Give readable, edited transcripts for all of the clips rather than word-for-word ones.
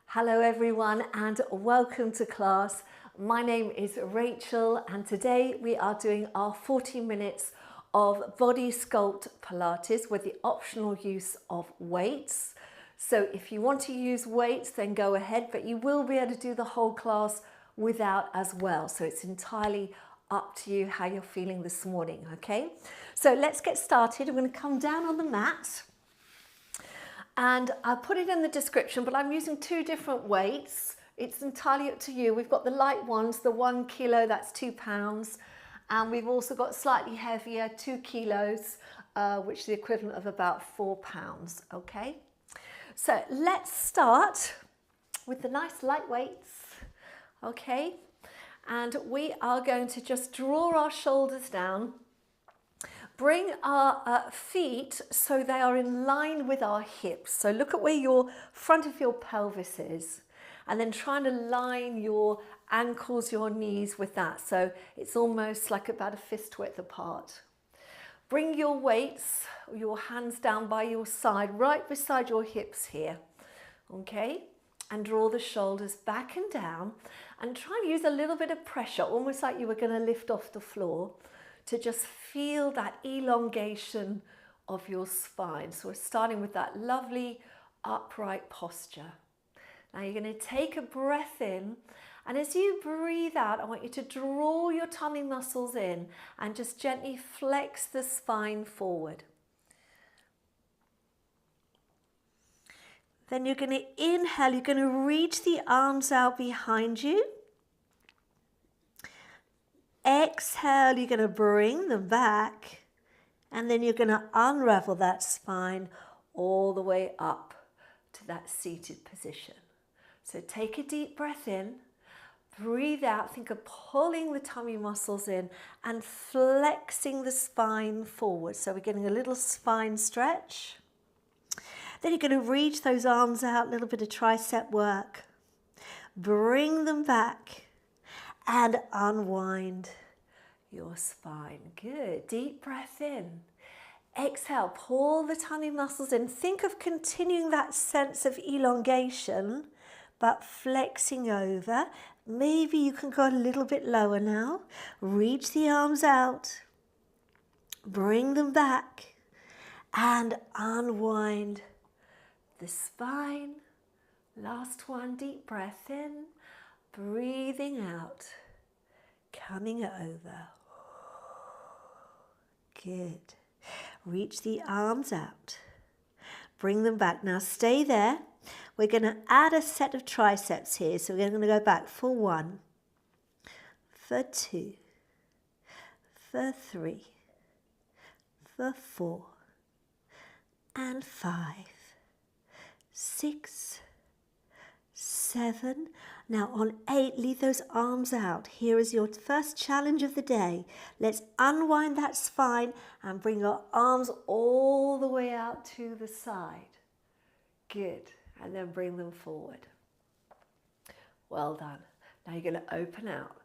Hello everyone and welcome to class. My name is Rachel and today we are doing our 40 minutes of body sculpt Pilates with the optional use of weights. So if you want to use weights then go ahead, but you will be able to do the whole class without as well. So it's entirely up to you how you're feeling this morning, okay? So let's get started. I'm going to come down on the mat. And I'll put it in the description, but I'm using two different weights. It's entirely up to you. We've got the light ones, the 1 kilo, that's 2 pounds. And we've also got slightly heavier, 2 kilos, which is the equivalent of about 4 pounds, okay? So let's start with the nice light weights, okay? And we are going to just draw our shoulders down. Bring our feet so they are in line with our hips. So look at where your front of your pelvis is and then try and align your ankles, your knees with that. So it's almost like about a fist width apart. Bring your weights, your hands down by your side, right beside your hips here, okay? And draw the shoulders back and down and try and use a little bit of pressure, almost like you were going to lift off the floor, to just feel that elongation of your spine. So we're starting with that lovely upright posture. Now you're going to take a breath in, and as you breathe out, I want you to draw your tummy muscles in and just gently flex the spine forward. Then you're going to inhale, you're going to reach the arms out behind you. Exhale, you're going to bring them back, and then you're going to unravel that spine all the way up to that seated position. So take a deep breath in, breathe out, think of pulling the tummy muscles in and flexing the spine forward. So we're getting a little spine stretch. Then you're going to reach those arms out, a little bit of tricep work. Bring them back and unwind your spine. Good. Deep breath in. Exhale, pull the tummy muscles in. Think of continuing that sense of elongation, but flexing over. Maybe you can go a little bit lower now. Reach the arms out. Bring them back and unwind the spine. Last one, deep breath in. Breathing out, coming over. Good. Reach the arms out. Bring them back. Now stay there. We're going to add a set of triceps here. So we're going to go back for 1, for 2, for 3, for 4, and 5, 6, 7. Now on 8, leave those arms out. Here is your first challenge of the day. Let's unwind that spine and bring your arms all the way out to the side. Good. And then bring them forward. Well done. Now you're going to open out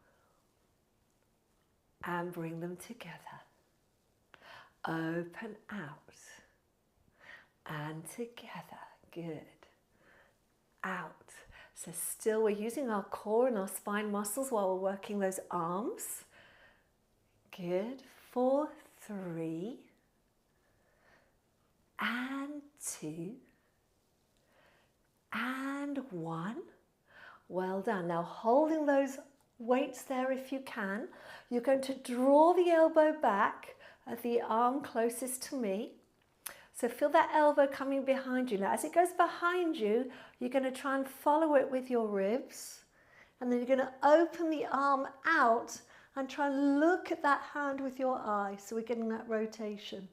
and bring them together. Open out and together. Good. Out. So still we're using our core and our spine muscles while we're working those arms. Good. 4, 3, and 2, and 1. Well done. Now holding those weights there if you can, you're going to draw the elbow back at the arm closest to me. So feel that elbow coming behind you. Now as it goes behind you, you're going to try and follow it with your ribs. And then you're going to open the arm out and try and look at that hand with your eye. So we're getting that rotation.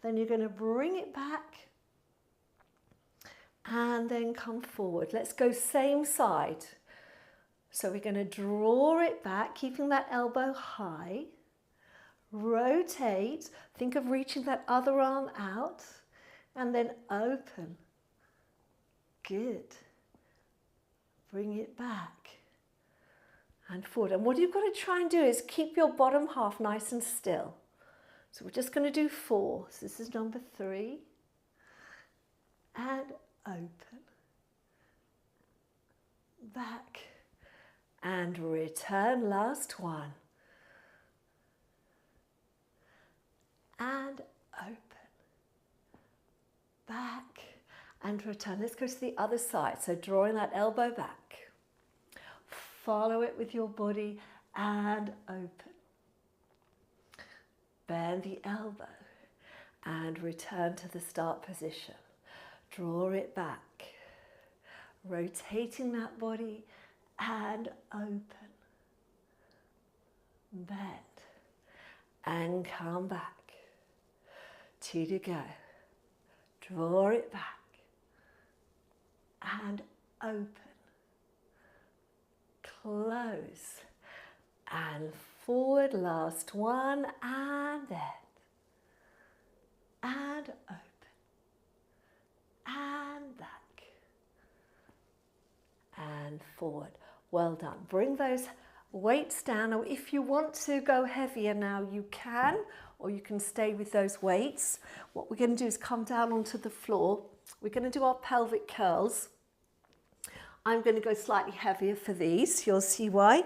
Then you're going to bring it back and then come forward. Let's go same side. So we're going to draw it back, keeping that elbow high. Rotate. Think of reaching that other arm out. And then open. Good. Bring it back and forward. And what you've got to try and do is keep your bottom half nice and still. So we're just going to do 4. So this is number 3. And open. back, and return. Last one. And open. Back and return. Let's go to the other side. So drawing that elbow back. Follow it with your body and open. Bend the elbow and return to the start position. Draw it back. Rotating that body and open. Bend and come back. 2 to go. Draw it back and open. Close and forward. Last one, and then. And open. And back. And forward. Well done. Bring those weights down. Or if you want to go heavier now, you can, or you can stay with those weights. What we're going to do is come down onto the floor. We're going to do our pelvic curls. I'm going to go slightly heavier for these. You'll see why.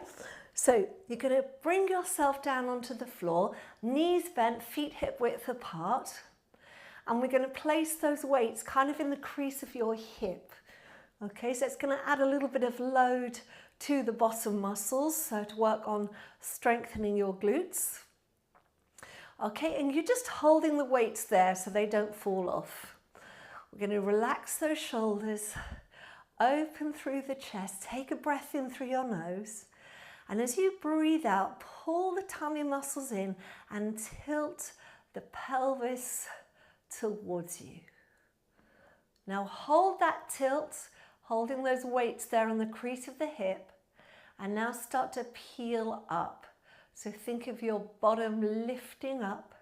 So you're going to bring yourself down onto the floor, knees bent, feet hip width apart. And we're going to place those weights kind of in the crease of your hip. Okay, so it's going to add a little bit of load to the bottom muscles, so to work on strengthening your glutes. Okay, and you're just holding the weights there so they don't fall off. We're going to relax those shoulders, open through the chest, take a breath in through your nose, and as you breathe out, pull the tummy muscles in and tilt the pelvis towards you. Now hold that tilt, holding those weights there on the crease of the hip, and now start to peel up. So think of your bottom lifting up,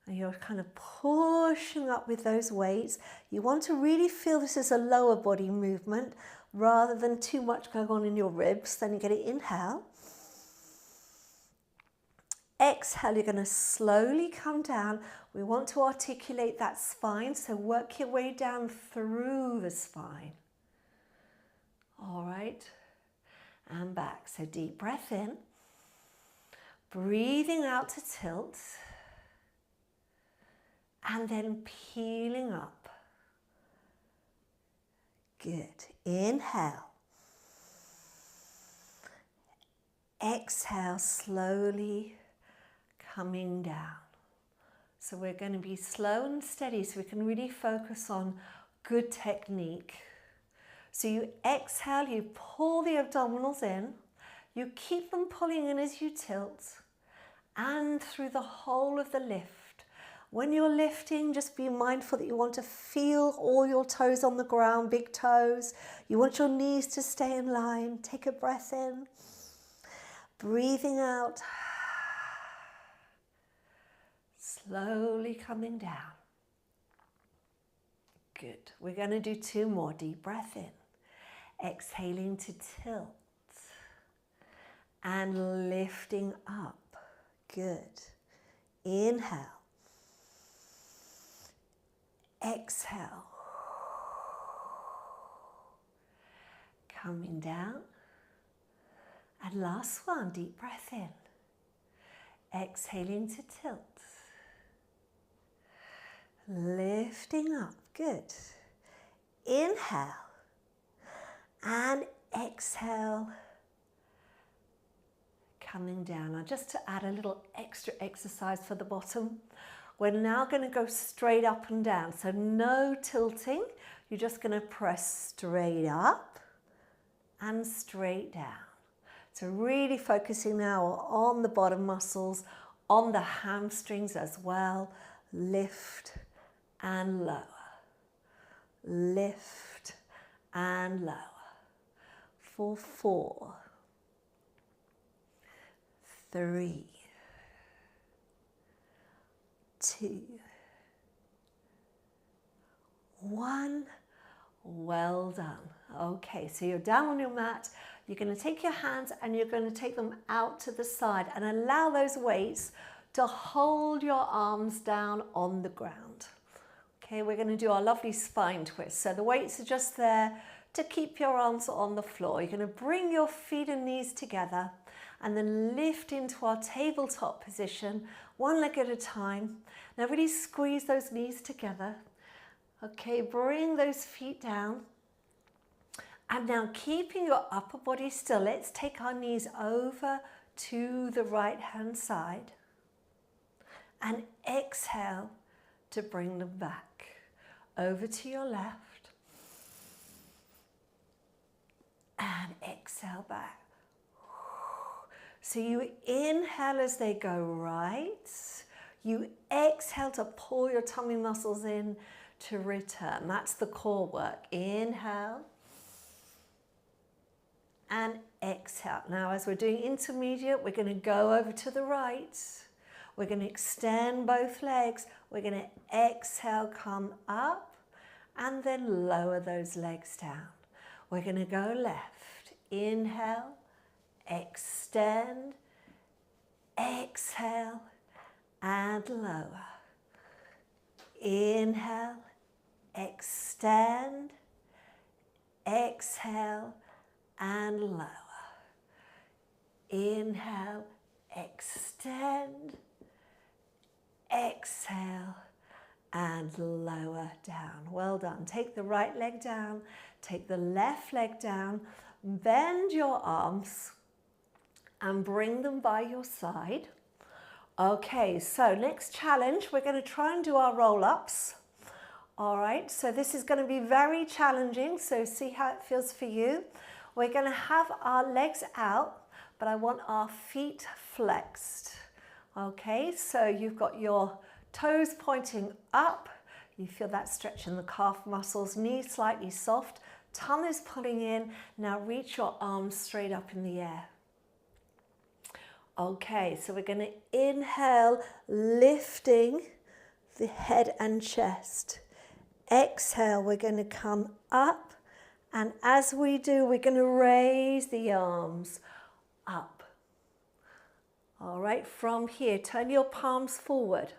and you're kind of pushing up with those weights. You want to really feel this is a lower body movement rather than too much going on in your ribs. Then you're going to inhale. Exhale, you're going to slowly come down. We want to articulate that spine, so work your way down through the spine. All right, and back. So deep breath in, breathing out to tilt, and then peeling up. Good. Inhale. Exhale, slowly coming down. So we're going to be slow and steady so we can really focus on good technique. So you exhale, you pull the abdominals in, you keep them pulling in as you tilt, and through the whole of the lift. When you're lifting, just be mindful that you want to feel all your toes on the ground, big toes. You want your knees to stay in line. Take a breath in, breathing out. Slowly coming down. Good. We're going to do 2 more. Deep breath in. Exhaling to tilt. And lifting up. Good. Inhale. Exhale. Coming down. And last one. Deep breath in. Exhaling to tilt. Lifting up, good. Inhale and exhale, coming down. Now just to add a little extra exercise for the bottom, we're now going to go straight up and down. So no tilting, you're just going to press straight up and straight down. So really focusing now on the bottom muscles, on the hamstrings as well. Lift and lower, lift and lower, for 4, 3, 2, 1, well done. Okay, so you're down on your mat, you're going to take your hands and you're going to take them out to the side and allow those weights to hold your arms down on the ground. Okay, we're going to do our lovely spine twist. So the weights are just there to keep your arms on the floor. You're going to bring your feet and knees together and then lift into our tabletop position, one leg at a time. Now really squeeze those knees together. Okay, bring those feet down. And now keeping your upper body still, let's take our knees over to the right hand side. And exhale to bring them back. Over to your left. And exhale back. So you inhale as they go right. You exhale to pull your tummy muscles in to return. That's the core work. Inhale. And exhale. Now as we're doing intermediate, we're going to go over to the right. We're going to extend both legs. We're going to exhale, come up, and then lower those legs down. We're going to go left. Inhale, extend, exhale, and lower. Inhale, extend, exhale, and lower. Inhale, extend, exhale, and lower down. Well done. Take the right leg down, take the left leg down, bend your arms and bring them by your side. Okay, so next challenge, we're going to try and do our roll-ups. All right, so this is going to be very challenging, so see how it feels for you. We're going to have our legs out, but I want our feet flexed. Okay, so you've got your toes pointing up. You feel that stretch in the calf muscles, knees slightly soft, tongue is pulling in. Now reach your arms straight up in the air. Okay, so we're going to inhale, lifting the head and chest. Exhale, we're going to come up. And as we do, we're going to raise the arms up. All right, from here, turn your palms forward.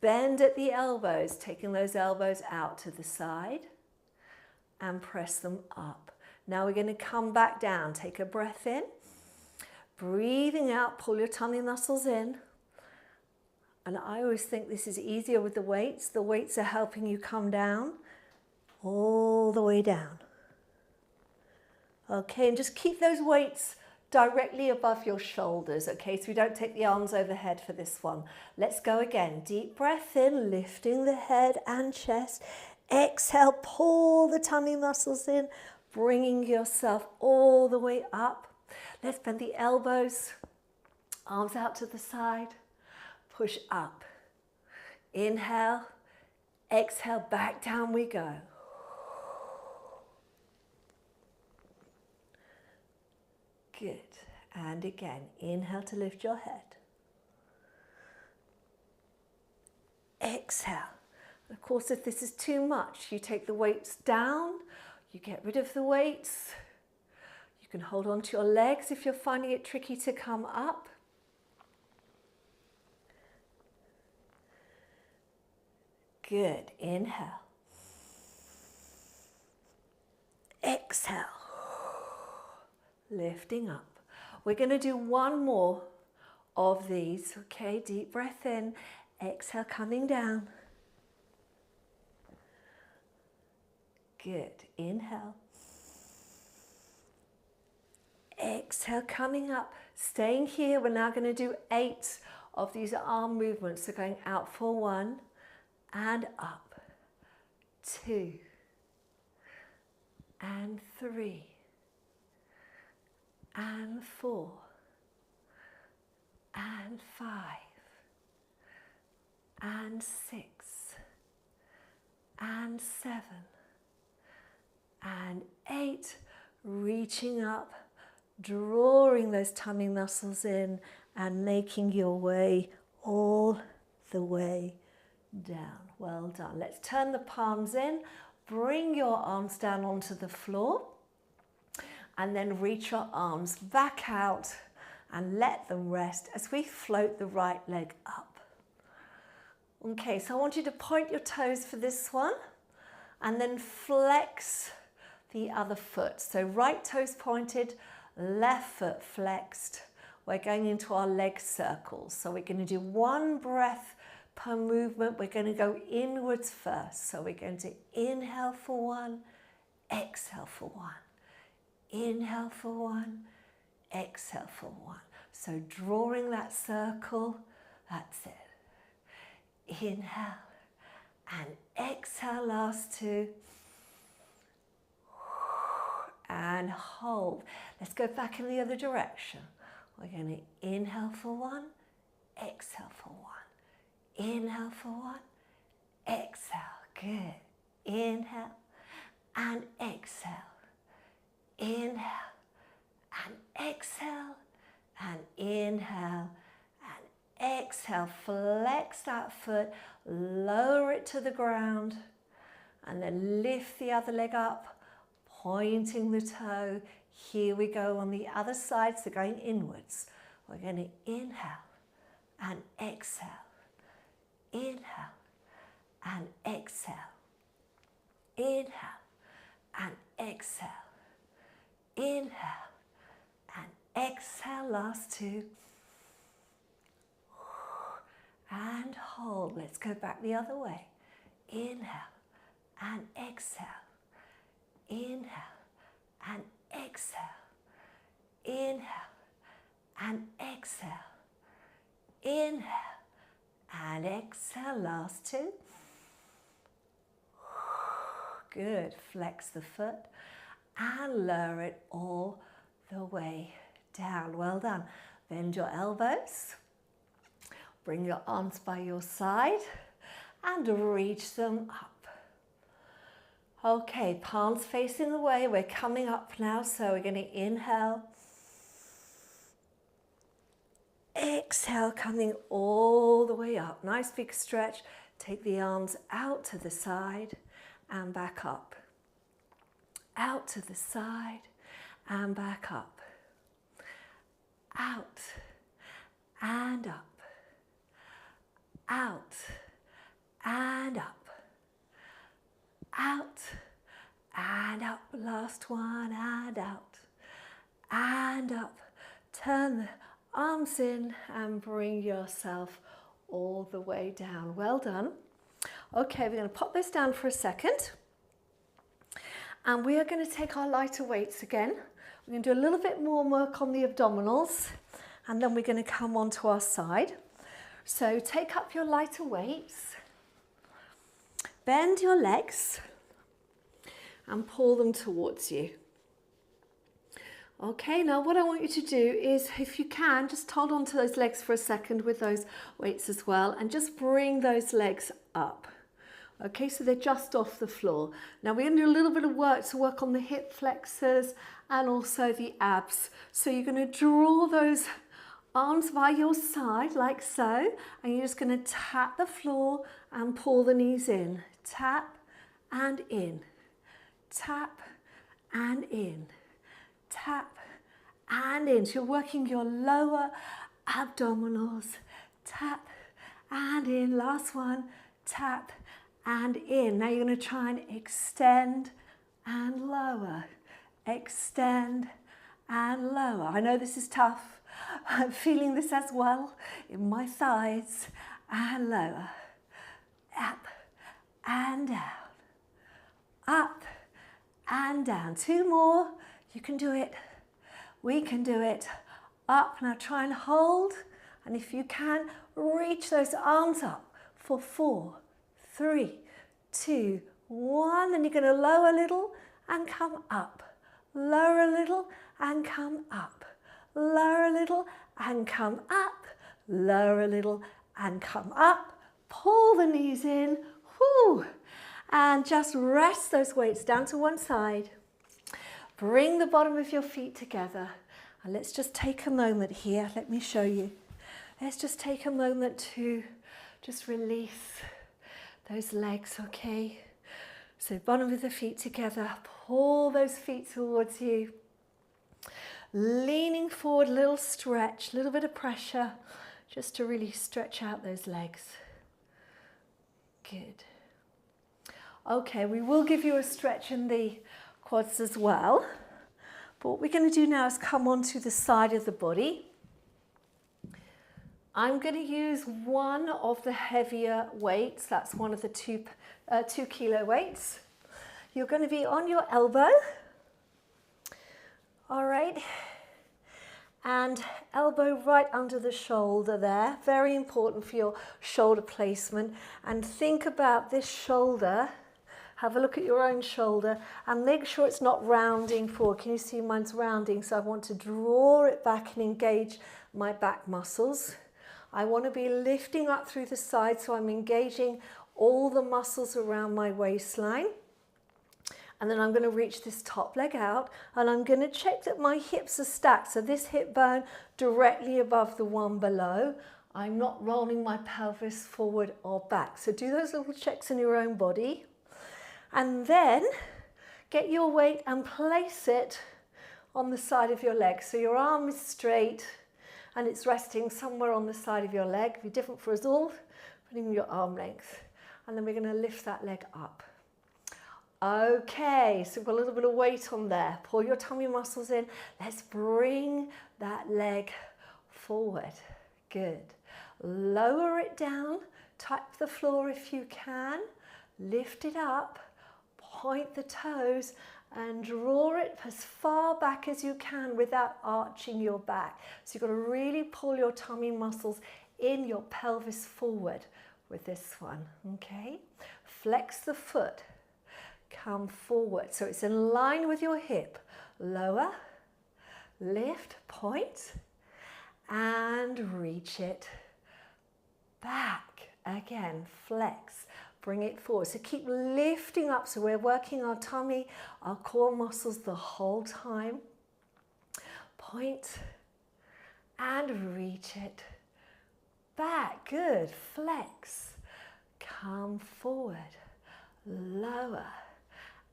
Bend at the elbows, taking those elbows out to the side and press them up. Now we're going to come back down. Take a breath in. Breathing out, pull your tummy muscles in. And I always think this is easier with the weights. The weights are helping you come down, all the way down. Okay, and just keep those weights directly above your shoulders, okay? So we don't take the arms overhead for this one. Let's go again. Deep breath in, lifting the head and chest. Exhale, pull the tummy muscles in, bringing yourself all the way up. Let's bend the elbows, arms out to the side, push up. Inhale, exhale, back down we go. Good. And again, inhale to lift your head. Exhale. Of course, if this is too much, you take the weights down, you get rid of the weights. You can hold on to your legs if you're finding it tricky to come up. Good. Inhale. Exhale. Lifting up. We're going to do one more of these. Okay, deep breath in. Exhale, coming down. Good. Inhale. Exhale, coming up. Staying here. We're now going to do 8 of these arm movements. So going out for 1 and up. 2 and 3 and 4 and 5 and 6 and 7 and 8, reaching up, drawing those tummy muscles in and making your way all the way down. Well done. Let's turn the palms in, bring your arms down onto the floor and then reach your arms back out and let them rest as we float the right leg up. Okay, so I want you to point your toes for this one and then flex the other foot. So right toes pointed, left foot flexed. We're going into our leg circles. So we're going to do one breath per movement. We're going to go inwards first. So we're going to inhale for one, exhale for one. Inhale for one, exhale for one. So drawing that circle, that's it. Inhale and exhale, last two. And hold. Let's go back in the other direction. We're going to inhale for one, exhale for one. Inhale for one, exhale. Good. Inhale and exhale. Inhale and exhale and inhale and exhale. Flex that foot, lower it to the ground and then lift the other leg up, pointing the toe. Here we go on the other side, so going inwards. We're going to inhale and exhale. Inhale and exhale. Inhale and exhale. Inhale and exhale, last two. And hold. Let's go back the other way. Inhale and exhale. Inhale and exhale. Inhale and exhale. Inhale and exhale, last two. Good. Flex the foot and lower it all the way down. Well done. Bend your elbows. Bring your arms by your side and reach them up. Okay, palms facing away. We're coming up now, so we're going to inhale. Exhale, coming all the way up. Nice big stretch. Take the arms out to the side and back up. Out to the side and back up. Out and up. Out and up. Out and up. Last one, and out and up. Turn the arms in and bring yourself all the way down. Well done. Okay, we're going to pop this down for a second. And we are going to take our lighter weights again. We're going to do a little bit more work on the abdominals, and then we're going to come onto our side. So take up your lighter weights, bend your legs and pull them towards you. Okay, now what I want you to do is, if you can, just hold on to those legs for a second with those weights as well, and just bring those legs up. Okay, so they're just off the floor. Now we're going to do a little bit of work to work on the hip flexors and also the abs. So you're going to draw those arms by your side like so, and you're just going to tap the floor and pull the knees in. Tap and in. Tap and in. Tap and in. So you're working your lower abdominals. Tap and in. Last one. Tap and in. Now you're going to try and extend and lower. Extend and lower. I know this is tough. I'm feeling this as well in my thighs. And lower. Up and down. Up and down. Two more. You can do it. We can do it. Up. Now try and hold. And if you can, reach those arms up for 4, 3, 2, 1. Then you're going to lower a little and come up. Lower a little and come up. Lower a little and come up. Lower a little and come up. Pull the knees in. Whoo. And just rest those weights down to one side. Bring the bottom of your feet together. And let's just take a moment here. Let me show you. Let's just take a moment to just release those legs, okay? So bottom of the feet together. Pull those feet towards you. Leaning forward, little stretch, little bit of pressure, just to really stretch out those legs. Good. Okay, we will give you a stretch in the quads as well. But what we're going to do now is come onto the side of the body. I'm going to use one of the heavier weights. That's one of the 2 kilo weights. You're going to be on your elbow. All right. And elbow right under the shoulder there. Very important for your shoulder placement. And think about this shoulder. Have a look at your own shoulder and make sure it's not rounding forward. Can you see mine's rounding? So I want to draw it back and engage my back muscles. I want to be lifting up through the side, so I'm engaging all the muscles around my waistline. And then I'm going to reach this top leg out and I'm going to check that my hips are stacked. So this hip bone directly above the one below. I'm not rolling my pelvis forward or back. So do those little checks in your own body. And then get your weight and place it on the side of your leg. So your arm is straight and it's resting somewhere on the side of your leg. It'll be different for us all, putting your arm length. And then we're going to lift that leg up. Okay, so we've got a little bit of weight on there. Pull your tummy muscles in. Let's bring that leg forward. Good. Lower it down. Tap the floor if you can. Lift it up. Point the toes and draw it as far back as you can without arching your back. So you've got to really pull your tummy muscles in, your pelvis forward with this one, okay? Flex the foot, come forward. So it's in line with your hip. Lower, lift, point, and reach it back. Again, flex. Bring it forward. So keep lifting up. So we're working our tummy, our core muscles the whole time. Point and reach it back. Good. Flex. Come forward. Lower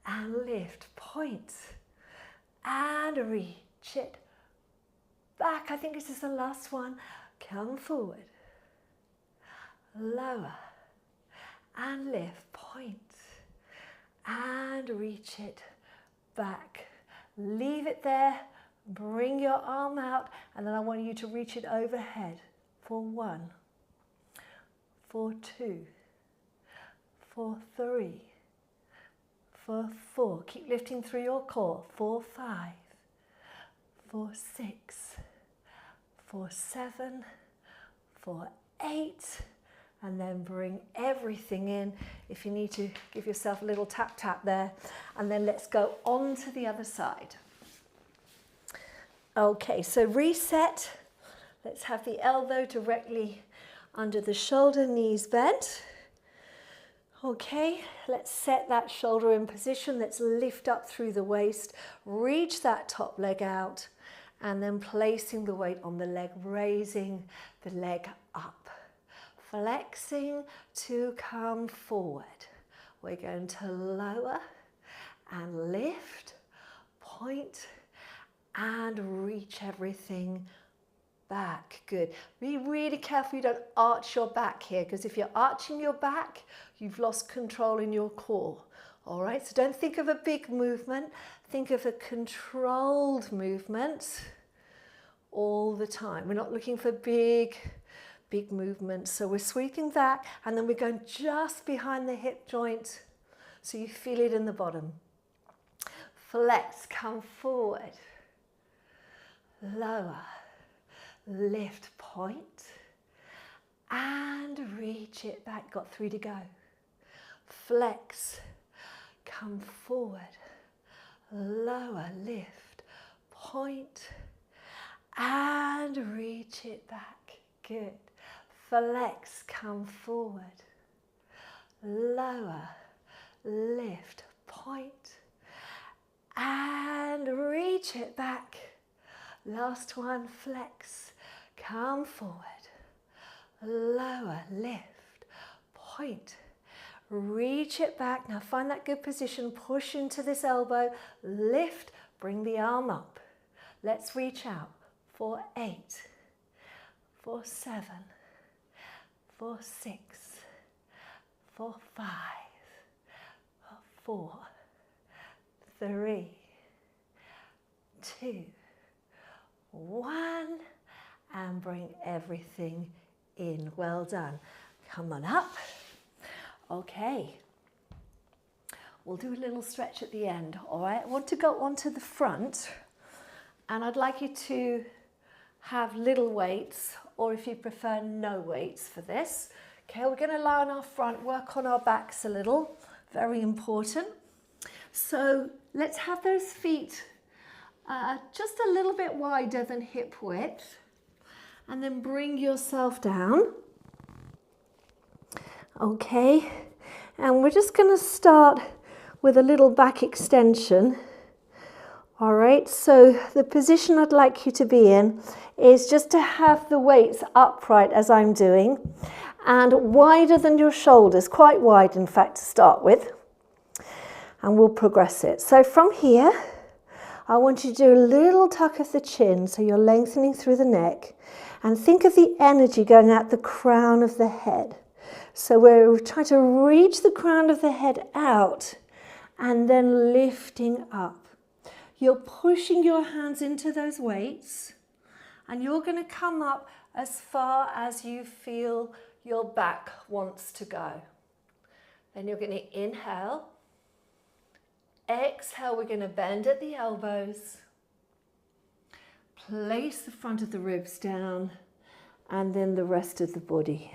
and lift. Point and reach it back. I think this is the last one. Come forward. Lower. And lift, point, and reach it back. Leave it there, bring your arm out, and then I want you to reach it overhead for 1, for 2, for 3, for 4. Keep lifting through your core. For 5, for 6, for 7, for 8, and then bring everything in. If you need to, give yourself a little tap tap there. And then let's go on to the other side. Okay, so reset. Let's have the elbow directly under the shoulder, knees bent. Okay, let's set that shoulder in position. Let's lift up through the waist, reach that top leg out, and then placing the weight on the leg, raising the leg up. Flexing to come forward. We're going to lower and lift, point, and reach everything back. Good. Be really careful you don't arch your back here, because if you're arching your back, you've lost control in your core. All right, so don't think of a big movement. Think of a controlled movement all the time. We're not looking for big movement. So we're sweeping back and then we're going just behind the hip joint so you feel it in the bottom. Flex, come forward. Lower, lift, point, and reach it back. Got 3 to go. Flex, come forward. Lower, lift, point, and reach it back. Good. Flex, come forward, lower, lift, point, and reach it back. Last one, flex, come forward, lower, lift, point, reach it back. Now find that good position, push into this elbow, lift, bring the arm up. Let's reach out for 8, for 7, for 6, for 5, for 4, 3, 2, 1, and bring everything in. Well done. Come on up. Okay. We'll do a little stretch at the end, all right? I want to go onto the front, and I'd like you to have little weights, or if you prefer, no weights for this. Okay, we're going to lie on our front, work on our backs a little, very important. So let's have those feet just a little bit wider than hip width, and then bring yourself down. Okay, and we're just going to start with a little back extension. All right, so the position I'd like you to be in is just to have the weights upright as I'm doing, and wider than your shoulders, quite wide in fact to start with, and we'll progress it. So from here, I want you to do a little tuck of the chin, so you're lengthening through the neck, and think of the energy going at the crown of the head. So we're trying to reach the crown of the head out and then lifting up. You're pushing your hands into those weights, and you're going to come up as far as you feel your back wants to go. Then you're going to inhale. Exhale, we're going to bend at the elbows. Place the front of the ribs down, and then the rest of the body.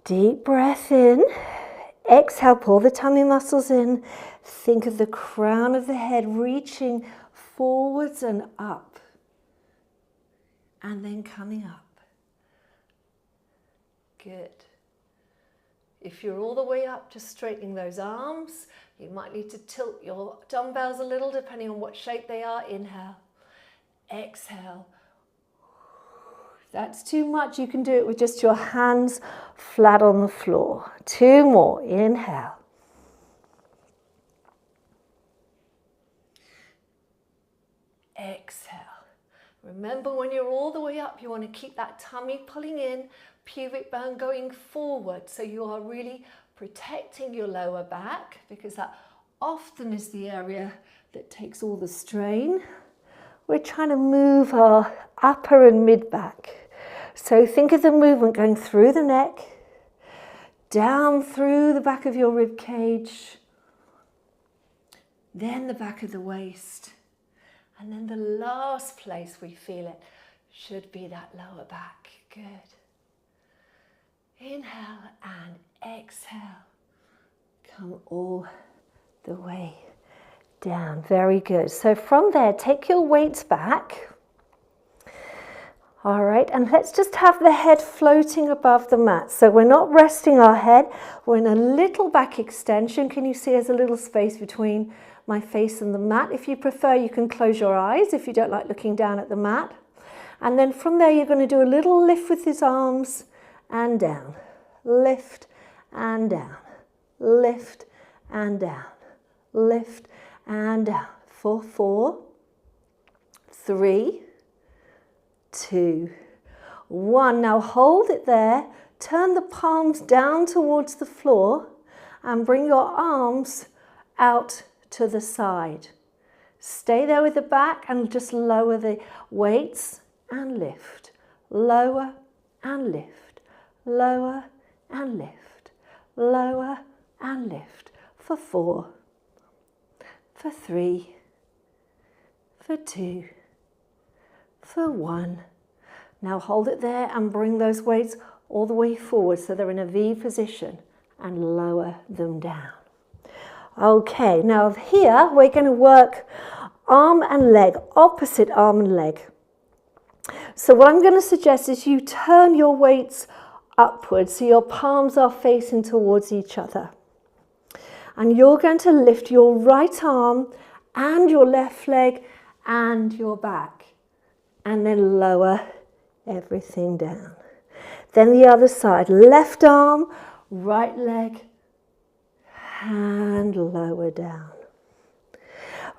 Deep breath in. Exhale, pull the tummy muscles in. Think of the crown of the head reaching forwards and up, and then coming up. Good. If you're all the way up, just straightening those arms. You might need to tilt your dumbbells a little depending on what shape they are. Inhale. Exhale. If that's too much, you can do it with just your hands flat on the floor. 2 more. Inhale. Exhale. Remember, when you're all the way up, you want to keep that tummy pulling in, pubic bone going forward, so you are really protecting your lower back, because that often is the area that takes all the strain. We're trying to move our upper and mid back. So think of the movement going through the neck, down through the back of your rib cage, then the back of the waist, and then the last place we feel it should be that lower back. Good. Inhale and exhale. Come all the way down. Very good. So from there, take your weights back. All right, and let's just have the head floating above the mat. So we're not resting our head. We're in a little back extension. Can you see there's a little space between my face and the mat? If you prefer, you can close your eyes if you don't like looking down at the mat. And then from there, you're going to do a little lift with his arms and down. Lift and down. Lift and down. Lift and down. For 4, 3, 2, 1. Now hold it there. Turn the palms down towards the floor and bring your arms out to the side. Stay there with the back and just lower the weights and lift. Lower and lift. Lower and lift. Lower and lift. For 4, for 3, for 2, for 1. Now hold it there and bring those weights all the way forward so they're in a V position, and lower them down. Okay, now here we're going to work arm and leg, opposite arm and leg. So what I'm going to suggest is you turn your weights upwards so your palms are facing towards each other. And you're going to lift your right arm and your left leg and your back, and then lower everything down. Then the other side, left arm, right leg, and lower down.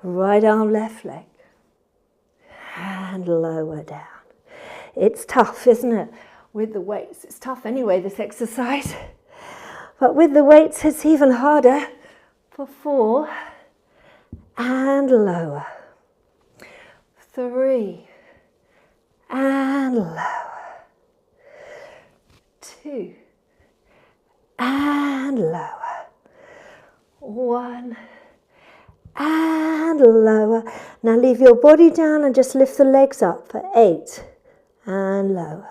Right arm, left leg, and lower down. It's tough, isn't it? With the weights. It's tough anyway, this exercise. But with the weights, it's even harder. For 4, and lower. 3, and lower. 2, and lower. 1, and lower. Now leave your body down and just lift the legs up for 8, and lower.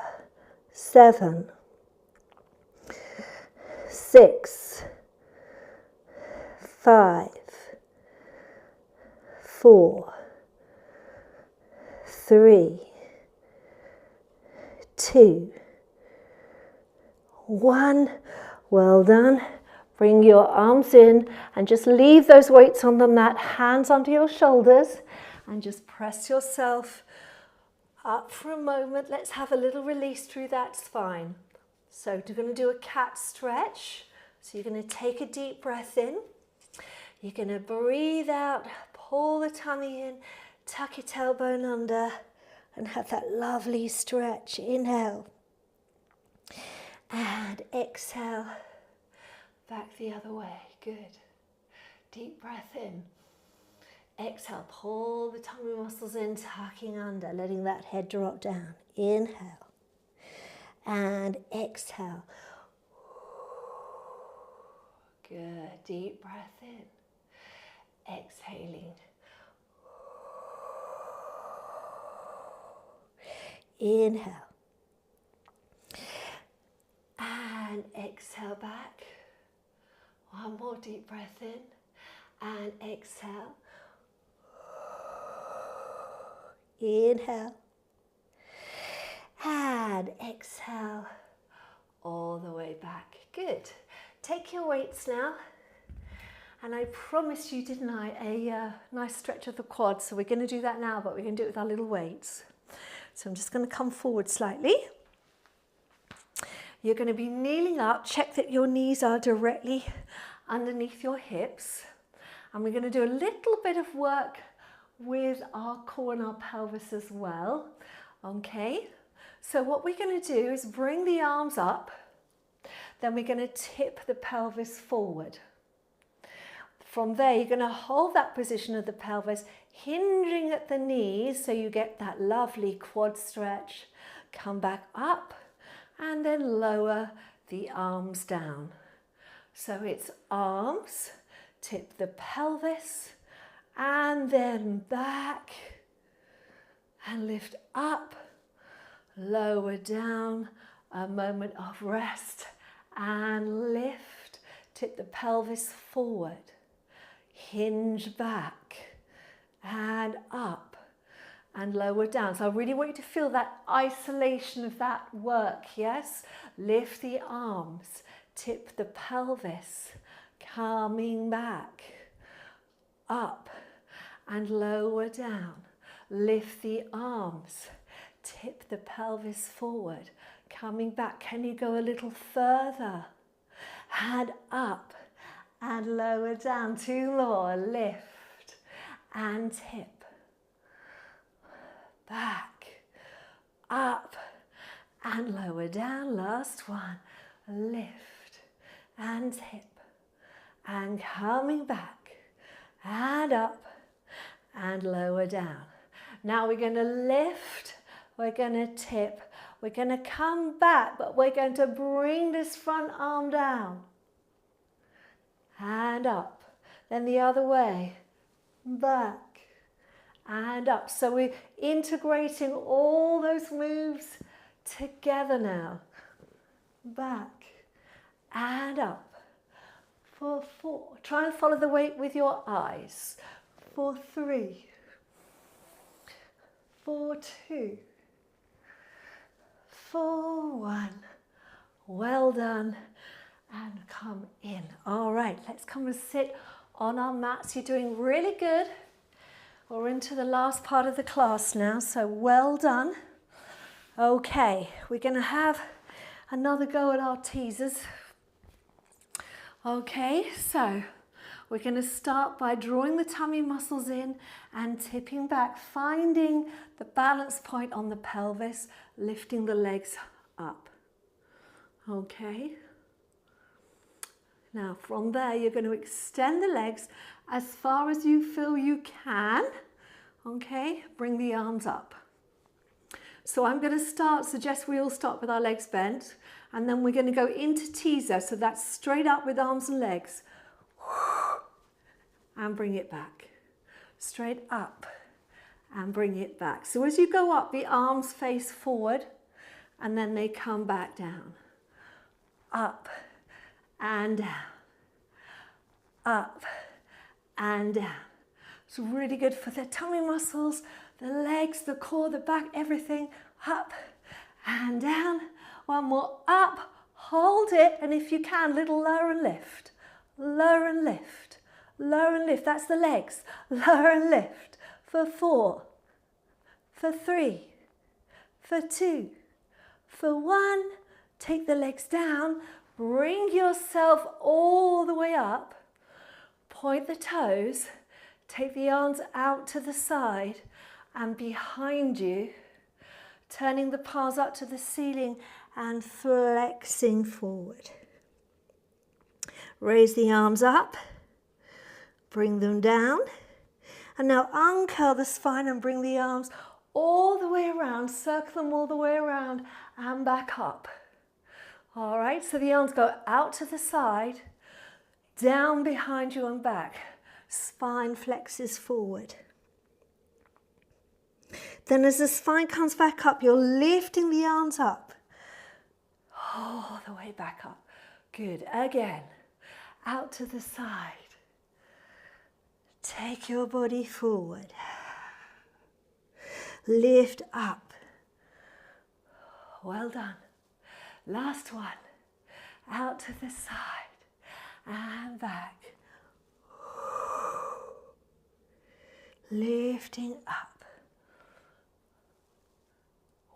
7, 6, 5, 4, 3, 2, 1. Well done. Bring your arms in and just leave those weights on the mat, hands under your shoulders, and just press yourself up for a moment. Let's have a little release through that spine. So we're going to do a cat stretch. So you're going to take a deep breath in. You're going to breathe out, pull the tummy in, tuck your tailbone under, and have that lovely stretch. Inhale. And exhale. Back the other way. Good. Deep breath in. Exhale. Pull the tummy muscles in, tucking under, letting that head drop down. Inhale. And exhale. Good. Deep breath in. Exhaling. Inhale. And exhale back. One more deep breath in. And exhale. Inhale. And exhale. All the way back. Good. Take your weights now. And I promised you, didn't I, a nice stretch of the quads. So we're going to do that now, but we're going to do it with our little weights. So I'm just going to come forward slightly. You're going to be kneeling up. Check that your knees are directly underneath your hips. And we're going to do a little bit of work with our core and our pelvis as well. Okay. So what we're going to do is bring the arms up. Then we're going to tip the pelvis forward. From there, you're going to hold that position of the pelvis, hinging at the knees so you get that lovely quad stretch. Come back up and then lower the arms down. So it's arms, tip the pelvis, and then back and lift up, lower down, a moment of rest and lift, tip the pelvis forward. Hinge back and up and lower down. So I really want you to feel that isolation of that work, yes? Lift the arms, tip the pelvis, coming back, up and lower down. Lift the arms, tip the pelvis forward, coming back. Can you go a little further? And up. And lower down, 2 more, lift and tip, back, up and lower down, last one, lift and tip, and coming back, and up and lower down. Now we're going to lift, we're going to tip, we're going to come back, but we're going to bring this front arm down. And up, then the other way, back and up. So we're integrating all those moves together now. Back and up. For 4, try and follow the weight with your eyes. For 3, for 2, for 1. Well done. And come in. All right, let's come and sit on our mats. You're doing really good. We're into the last part of the class now, so well done. Okay, we're going to have another go at our teasers. Okay, so we're going to start by drawing the tummy muscles in and tipping back, finding the balance point on the pelvis, lifting the legs up. Okay. Now from there, you're going to extend the legs as far as you feel you can. Okay, bring the arms up. So I'm going to suggest we all start with our legs bent, and then we're going to go into teaser. So that's straight up with arms and legs. And bring it back. Straight up and bring it back. So as you go up, the arms face forward and then they come back down. Up and down. Up and down. It's really good for the tummy muscles, the legs, the core, the back, everything. Up and down. One more. Up. Hold it. And if you can, little lower and lift. Lower and lift. Lower and lift. That's the legs. Lower and lift. For 4. For 3. For 2. For 1. Take the legs down. Bring yourself all the way up. Point the toes. Take the arms out to the side and behind you, turning the palms up to the ceiling and flexing forward. Raise the arms up, bring them down, and now uncurl the spine and bring the arms all the way around, circle them all the way around and back up. All right, so the arms go out to the side, down behind you and back. Spine flexes forward. Then as the spine comes back up, you're lifting the arms up. All the way back up. Good. Again. Out to the side. Take your body forward. Lift up. Well done. Last one. Out to the side and back. Lifting up.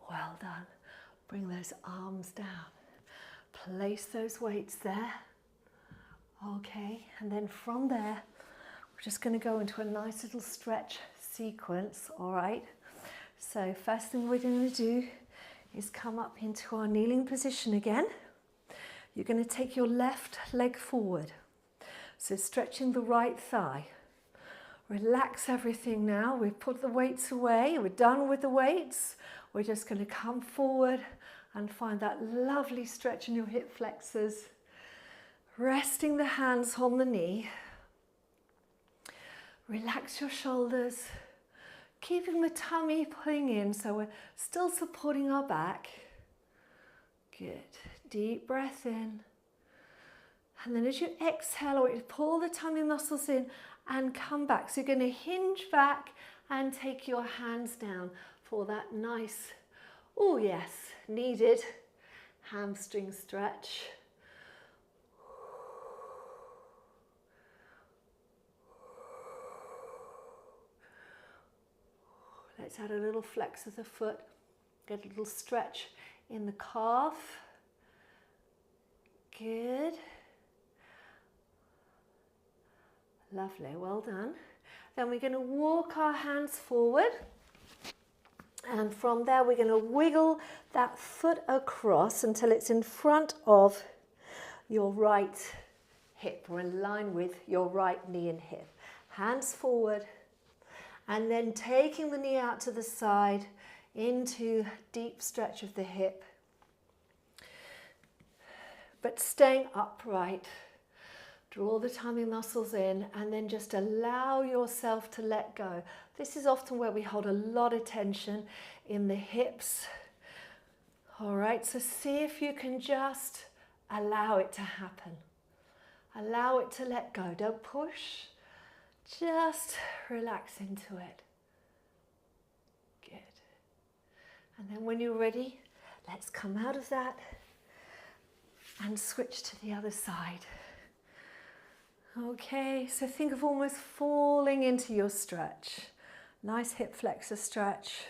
Well done. Bring those arms down. Place those weights there. Okay, and then from there, we're just going to go into a nice little stretch sequence, all right? So first thing we're going to do is come up into our kneeling position again. You're going to take your left leg forward. So stretching the right thigh. Relax everything now. We've put the weights away. We're done with the weights. We're just going to come forward and find that lovely stretch in your hip flexors. Resting the hands on the knee. Relax your shoulders. Keeping the tummy pulling in so we're still supporting our back. Good. Deep breath in. And then as you exhale, pull the tummy muscles in and come back. So you're going to hinge back and take your hands down for that nice, oh yes, needed hamstring stretch. Let's add a little flex of the foot. Get a little stretch in the calf. Good. Lovely, well done. Then we're going to walk our hands forward. And from there, we're going to wiggle that foot across until it's in front of your right hip, or in line with your right knee and hip. Hands forward. And then taking the knee out to the side into deep stretch of the hip. But staying upright. Draw the tummy muscles in and then just allow yourself to let go. This is often where we hold a lot of tension in the hips. All right, so see if you can just allow it to happen. Allow it to let go. Don't push. Just relax into it. Good. And then when you're ready, let's come out of that and switch to the other side. Okay, so think of almost falling into your stretch. Nice hip flexor stretch.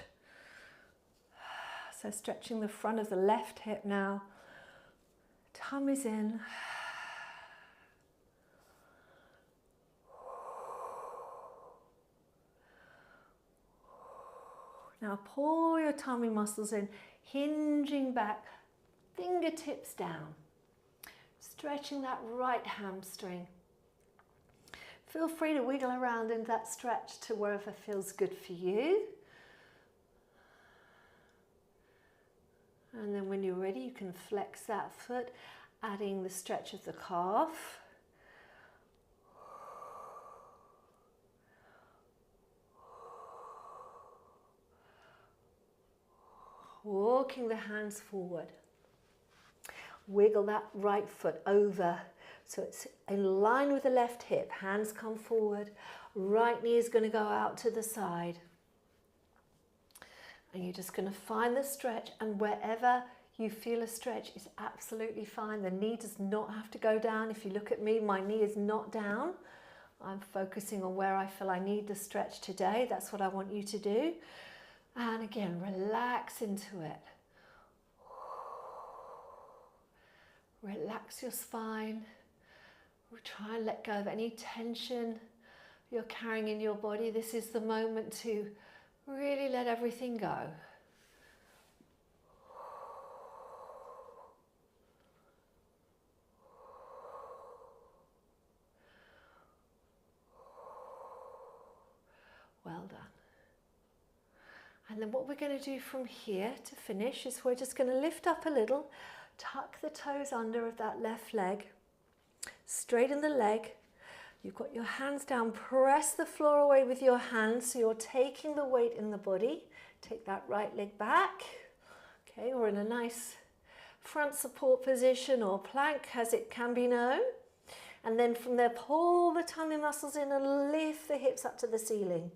So stretching the front of the left hip now. Tummy's in. Now pull your tummy muscles in, hinging back, fingertips down. stretching that right hamstring. Feel free to wiggle around in that stretch to wherever feels good for you. And then when you're ready, you can flex that foot, adding the stretch of the calf. Walking the hands forward. Wiggle that right foot over so it's in line with the left hip. Hands come forward. Right knee is going to go out to the side. And you're just going to find the stretch, and wherever you feel a stretch is absolutely fine. The knee does not have to go down. If you look at me, my knee is not down. I'm focusing on where I feel I need the stretch today. That's what I want you to do. And again, relax into it. Relax your spine. We'll try and let go of any tension you're carrying in your body. This is the moment to really let everything go. Well done. And then what we're going to do from here to finish is we're just going to lift up a little, tuck the toes under of that left leg, straighten the leg. You've got your hands down, press the floor away with your hands so you're taking the weight in the body. Take that right leg back. Okay, we're in a nice front support position, or plank as it can be known. And then from there, pull the tummy muscles in and lift the hips up to the ceiling.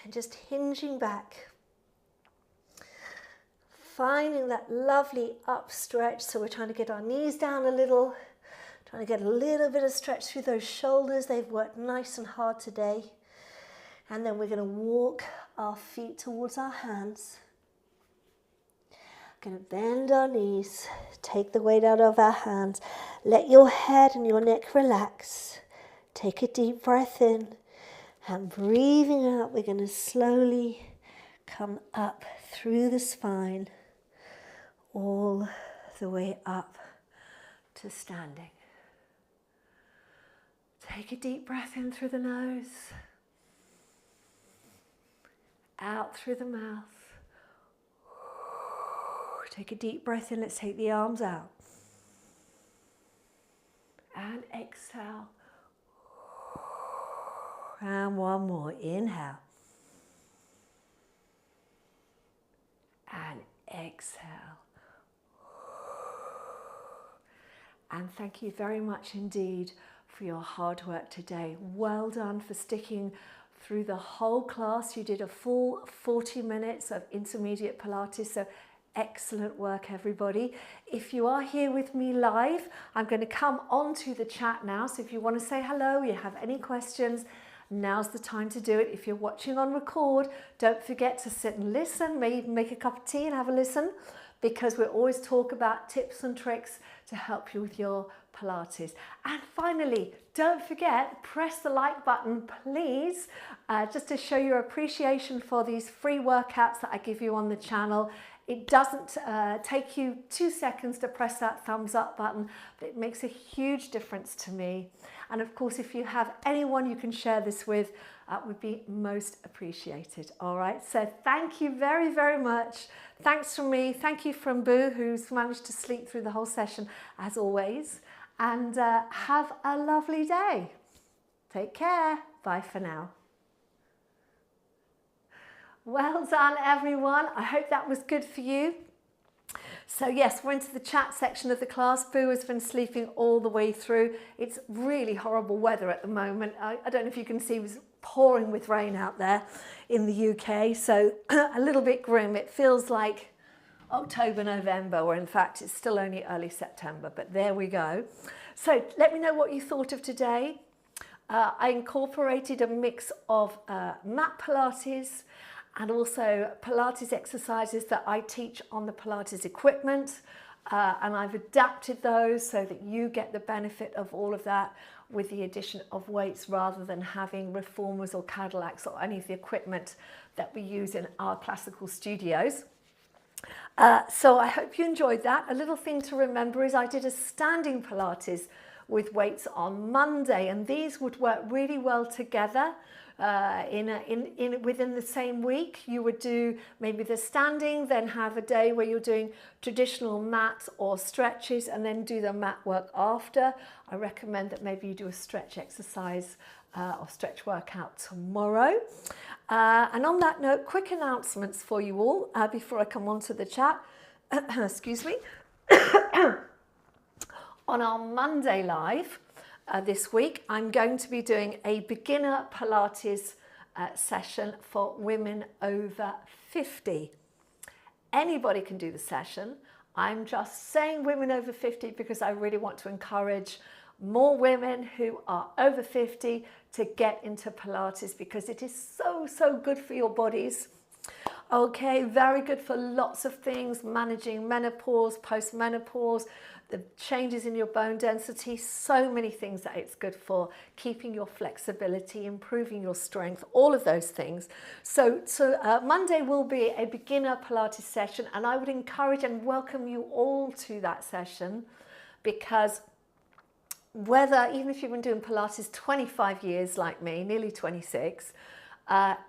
And just hinging back. Finding that lovely up stretch. So we're trying to get our knees down a little. Trying to get a little bit of stretch through those shoulders. They've worked nice and hard today. And then we're going to walk our feet towards our hands. Going to bend our knees. Take the weight out of our hands. Let your head and your neck relax. Take a deep breath in. And breathing out, we're going to slowly come up through the spine. All the way up to standing. Take a deep breath in through the nose, out through the mouth. Take a deep breath in, let's take the arms out. And exhale. And one more, inhale. And exhale. And thank you very much indeed for your hard work today. Well done for sticking through the whole class. You did a full 40 minutes of intermediate Pilates, so excellent work, everybody. If you are here with me live, I'm going to come onto the chat now. So if you want to say hello, you have any questions, now's the time to do it. If you're watching on record, don't forget to sit and listen, maybe make a cup of tea and have a listen, because we always talk about tips and tricks to help you with your Pilates. And finally, don't forget, press the like button, please, just to show your appreciation for these free workouts that I give you on the channel. It doesn't take you 2 seconds to press that thumbs up button, but it makes a huge difference to me. And of course, if you have anyone you can share this with, would be most appreciated. All right, so thank you very, very much. Thanks from me. Thank you from Boo, who's managed to sleep through the whole session, as always. And have a lovely day. Take care. Bye for now. Well done, everyone. I hope that was good for you. So yes, we're into the chat section of the class. Boo has been sleeping all the way through. It's really horrible weather at the moment. I don't know if you can see, it was pouring with rain out there in the UK. So a little bit grim. It feels like October, November, or in fact, it's still only early September, but there we go. So let me know what you thought of today. I incorporated a mix of mat Pilates and also Pilates exercises that I teach on the Pilates equipment. And I've adapted those so that you get the benefit of all of that with the addition of weights, rather than having reformers or Cadillacs or any of the equipment that we use in our classical studios. So I hope you enjoyed that. A little thing to remember is I did a standing Pilates with weights on Monday, and these would work really well together within the same week. You would do maybe the standing, then have a day where you're doing traditional mat or stretches, and then do the mat work after. I recommend that maybe you do a stretch exercise or stretch workout tomorrow. And on that note, quick announcements for you all before I come on to the chat. Excuse me. On our Monday live this week, I'm going to be doing a beginner Pilates session for women over 50. Anybody can do the session. I'm just saying women over 50 because I really want to encourage more women who are over 50 to get into Pilates because it is so good for your bodies. Okay, very good for lots of things, managing menopause, postmenopause, the changes in your bone density, so many things that it's good for, keeping your flexibility, improving your strength, all of those things. So Monday will be a beginner Pilates session, and I would encourage and welcome you all to that session because even if you've been doing Pilates 25 years like me, nearly 26,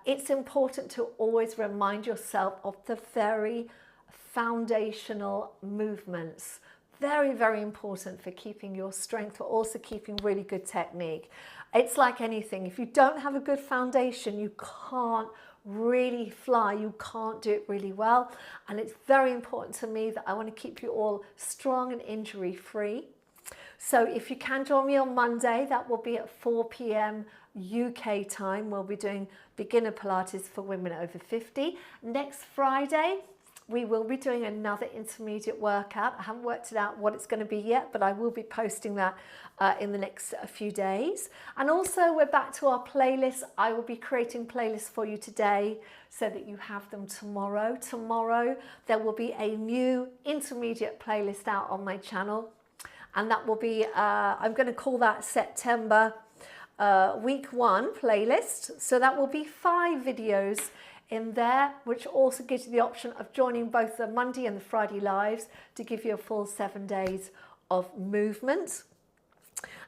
it's important to always remind yourself of the very foundational movements. Very, very important for keeping your strength, but also keeping really good technique. It's like anything. If you don't have a good foundation, you can't really fly. You can't do it really well. And it's very important to me that I want to keep you all strong and injury free. So if you can join me on Monday, that will be at 4 p.m. UK time. We'll be doing beginner Pilates for women over 50. Next Friday, we will be doing another intermediate workout. I haven't worked it out what it's going to be yet, but I will be posting that in the next few days. And also we're back to our playlists. I will be creating playlists for you today so that you have them tomorrow. Tomorrow there will be a new intermediate playlist out on my channel. And that will be, I'm going to call that September week 1 playlist. So that will be 5 videos in there, which also gives you the option of joining both the Monday and the Friday lives to give you a full 7 days of movement.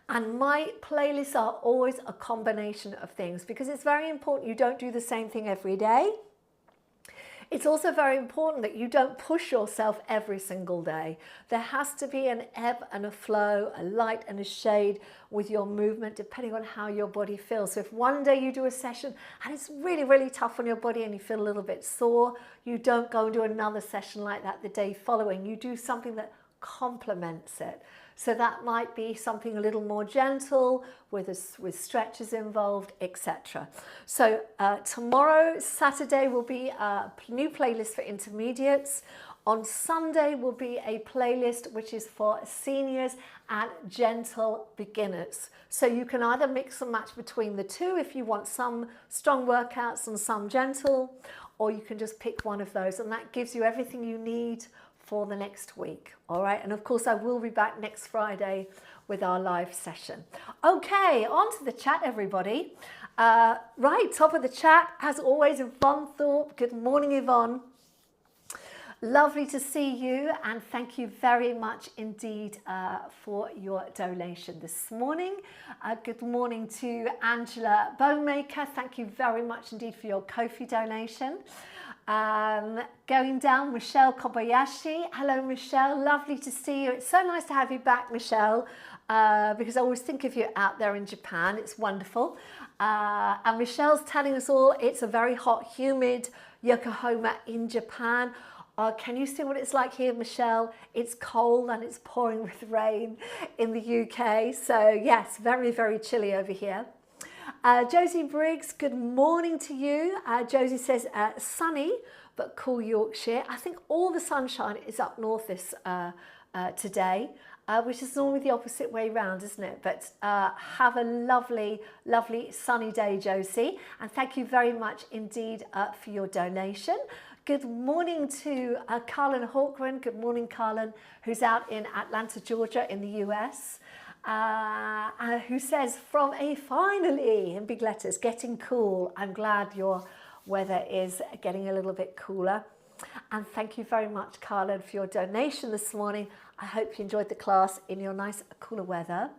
And my playlists are always a combination of things because it's very important you don't do the same thing every day. It's also very important that you don't push yourself every single day. There has to be an ebb and a flow, a light and a shade with your movement depending on how your body feels. So if one day you do a session and it's really, really tough on your body and you feel a little bit sore, you don't go and do another session like that the day following. You do something that complements it. So that might be something a little more gentle with stretches involved, etc. So tomorrow, Saturday, will be a new playlist for intermediates. On Sunday will be a playlist which is for seniors and gentle beginners. So you can either mix and match between the two if you want some strong workouts and some gentle, or you can just pick one of those, and that gives you everything you need for the next week. All right, and of course I will be back next Friday with our live session. Okay, on to the chat, everybody. Right, top of the chat, as always, Yvonne Thorpe. Good morning, Yvonne. Lovely to see you, and thank you very much indeed for your donation this morning. Good morning to Angela Bonemaker. Thank you very much indeed for your Ko-fi donation. Going down, Michelle Kobayashi. Hello, Michelle. Lovely to see you. It's so nice to have you back, Michelle, because I always think of you out there in Japan. It's wonderful. And Michelle's telling us all it's a very hot, humid Yokohama in Japan. Can you see what it's like here, Michelle? It's cold and it's pouring with rain in the UK. So yes, very, very chilly over here. Josie Briggs, good morning to you. Josie says sunny but cool Yorkshire. I think all the sunshine is up north this today, which is normally the opposite way round, isn't it? But have a lovely, lovely sunny day, Josie. And thank you very much indeed for your donation. Good morning to Carlin Hawkran. Good morning, Carlin, who's out in Atlanta, Georgia in the US. Who says, from a finally, in big letters, getting cool. I'm glad your weather is getting a little bit cooler. And thank you very much, Carla, for your donation this morning. I hope you enjoyed the class in your nice cooler weather.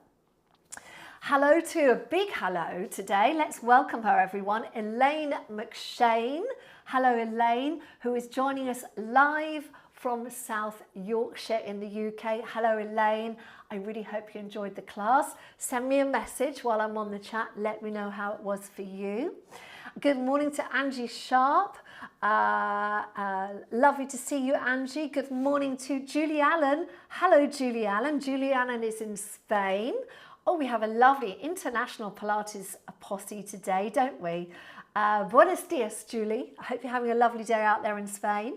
Hello to a big hello today. Let's welcome her, everyone. Elaine McShane. Hello, Elaine, who is joining us live from South Yorkshire in the UK. Hello, Elaine. I really hope you enjoyed the class. Send me a message while I'm on the chat. Let me know how it was for you. Good morning to Angie Sharp. Lovely to see you, Angie. Good morning to Julie Allen. Hello, Julie Allen. Julie Allen is in Spain. Oh, we have a lovely international Pilates posse today, don't we? Buenos dias, Julie. I hope you're having a lovely day out there in Spain.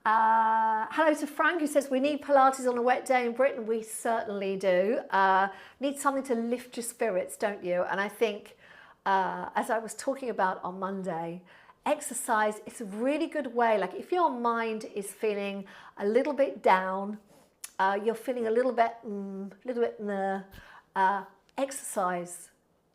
Hello to Frank, who says we need Pilates on a wet day in Britain. We certainly do. Need something to lift your spirits, don't you? And I think, as I was talking about on Monday, exercise is a really good way. Like if your mind is feeling a little bit down, you're feeling a little bit exercise